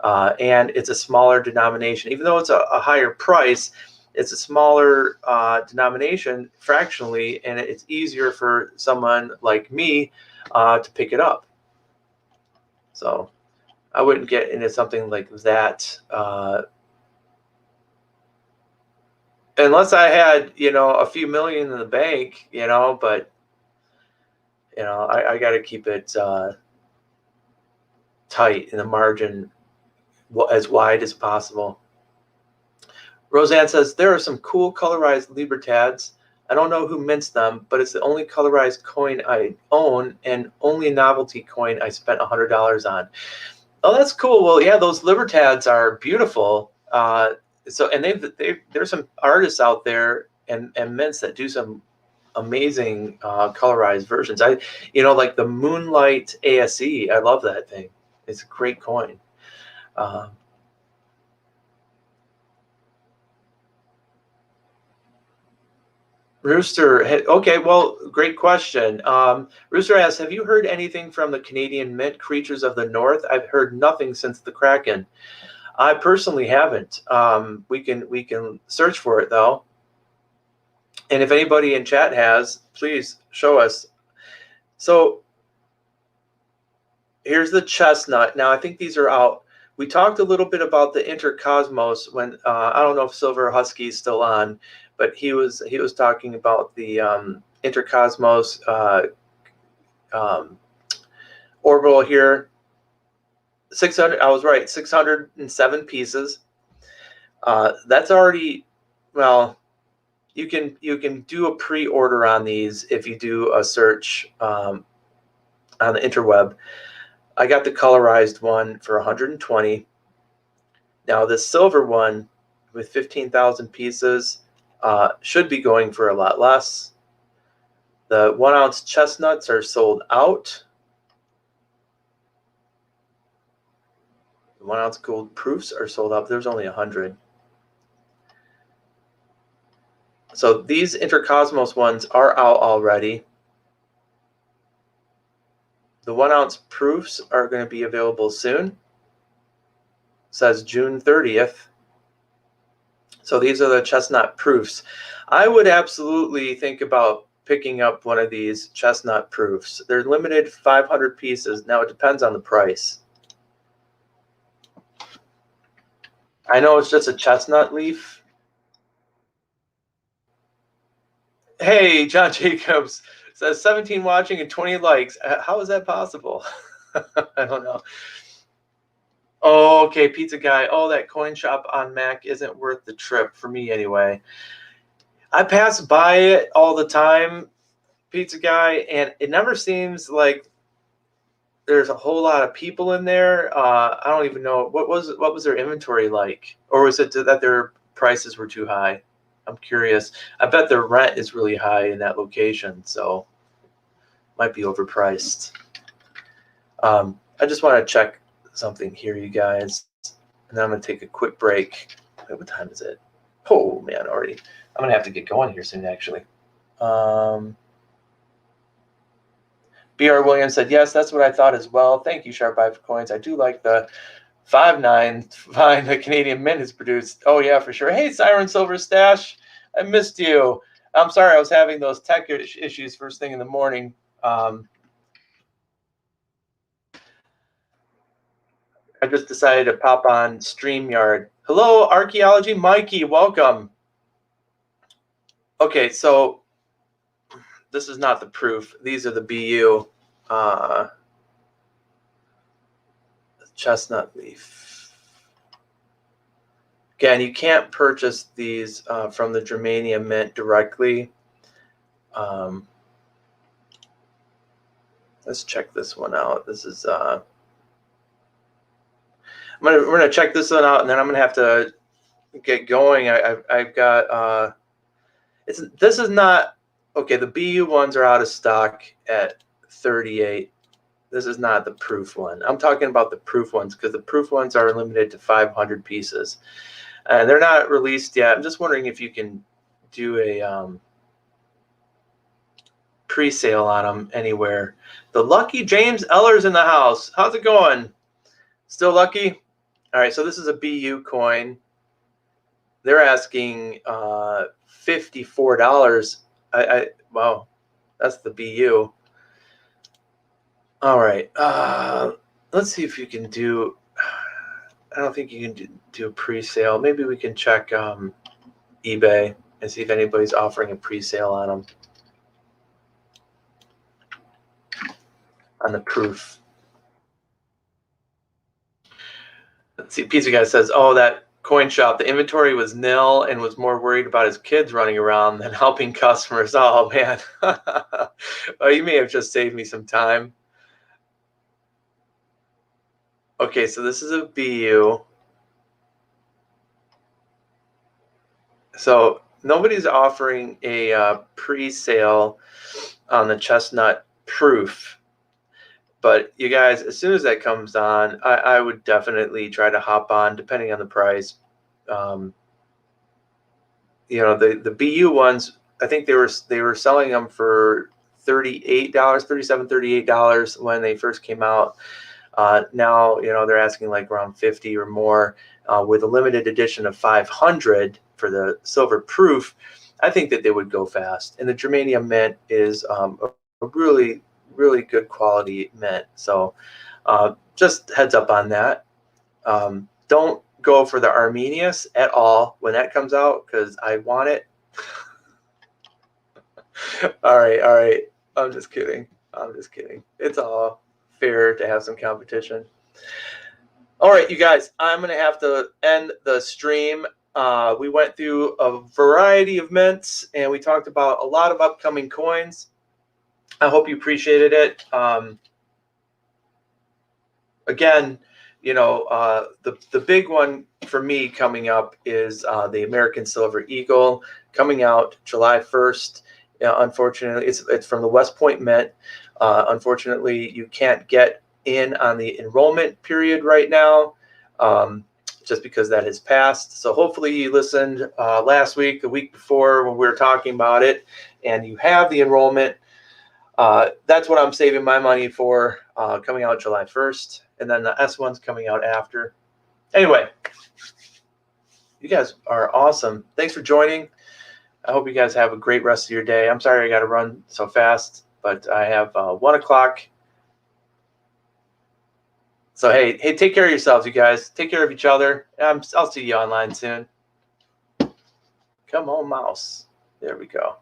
And it's a smaller denomination. Even though it's a higher price, it's a smaller denomination fractionally, and it's easier for someone like me to pick it up. So I wouldn't get into something like that unless I had, you know, a few million in the bank, you know, but, you know, I got to keep it tight in the margin as wide as possible. Roseanne says, there are some cool colorized Libertads. I don't know who mints them, but it's the only colorized coin I own and only novelty coin I spent $100 on. Oh, that's cool. Well, yeah, those Libertads are beautiful. And there's some artists out there and mints that do some amazing colorized versions. Like the Moonlight ASE. I love that thing. It's a great coin. Rooster, okay, well, great question. Rooster asks, have you heard anything from the Canadian Mint Creatures of the North? I've heard nothing since the Kraken. I personally haven't. We can search for it though. And if anybody in chat has, please show us. So here's the chestnut. Now I think these are out. We talked a little bit about the Intercosmos when I don't know if Silver Husky is still on, but he was talking about the Intercosmos orbital here. 600. I was right. 607 pieces. That's already, well, you can do a pre-order on these if you do a search on the interweb. I got the colorized one for 120. Now the silver one with 15,000 pieces should be going for a lot less. The 1 ounce chestnuts are sold out. The 1 ounce gold proofs are sold out. There's only 100. So these Intercosmos ones are out already. The 1 ounce proofs are going to be available soon. It says June 30th. So these are the chestnut proofs. I would absolutely think about picking up one of these chestnut proofs. They're limited 500 pieces. Now it depends on the price. I know it's just a chestnut leaf. Hey, John Jacobs says 17 watching and 20 likes. How is that possible? I don't know. Oh, okay, Pizza Guy. Oh, that coin shop on Mac isn't worth the trip for me anyway. I pass by it all the time, Pizza Guy, and it never seems like there's a whole lot of people in there. I don't even know what was their inventory like, or was it that their prices were too high? I'm curious. I bet their rent is really high in that location, so might be overpriced. I just want to check something here, you guys, and then I'm going to take a quick break. Wait, what time is it? Oh, man, already. I'm going to have to get going here soon, actually. B.R. Williams said, yes, that's what I thought as well. Thank you, Sharp Eye for Coins. I do like the 5.9 fine the Canadian Mint has produced. Oh, yeah, for sure. Hey, Siren Silver Stash. I missed you. I'm sorry. I was having those tech issues first thing in the morning. I just decided to pop on StreamYard. Hello, Archaeology Mikey. Welcome. Okay, so this is not the proof. These are the BU. Chestnut leaf. Again, you can't purchase these from the Germania Mint directly. Let's check this one out. This is we're gonna check this one out, and then I'm gonna have to get going. I've got this is not okay. The BU ones are out of stock at 38. This is not the proof one. I'm talking about the proof ones because the proof ones are limited to 500 pieces. And they're not released yet. I'm just wondering if you can do a pre-sale on them anywhere. The lucky James Eller's in the house. How's it going? Still lucky? All right, so this is a BU coin. They're asking $54. Wow, that's the BU. All right, let's see if you can do. I don't think you can do a pre-sale. Maybe we can check eBay and see if anybody's offering a pre-sale on them. On the proof. Let's see, Pizza Guy says, oh, that coin shop, the inventory was nil and was more worried about his kids running around than helping customers. Oh, man. Oh, you may have just saved me some time. Okay, so this is a BU. So nobody's offering a pre-sale on the chestnut proof. But you guys, as soon as that comes on, I would definitely try to hop on, depending on the price. You know, the BU ones, I think they were selling them for $38, $37, $38 when they first came out. Now, you know, they're asking like around 50 or more with a limited edition of 500 for the silver proof. I think that they would go fast. And the germanium mint is a really good quality mint. So just heads up on that. Don't go for the Arminius at all when that comes out because I want it. All right. I'm just kidding. It's all fair to have some competition. All right, you guys, I'm going to have to end the stream. We went through a variety of mints and we talked about a lot of upcoming coins. I hope you appreciated it. Again, you know, the big one for me coming up is the American Silver Eagle coming out July 1st. Unfortunately, it's from the West Point Mint. Unfortunately, you can't get in on the enrollment period right now just because that has passed. So hopefully you listened last week, the week before when we were talking about it, and you have the enrollment. That's what I'm saving my money for, coming out July 1st. And then the S1's coming out after. Anyway, you guys are awesome. Thanks for joining. I hope you guys have a great rest of your day. I'm sorry I got to run so fast, but I have 1 o'clock. So, hey, take care of yourselves, you guys. Take care of each other. I'll see you online soon. Come on, mouse. There we go.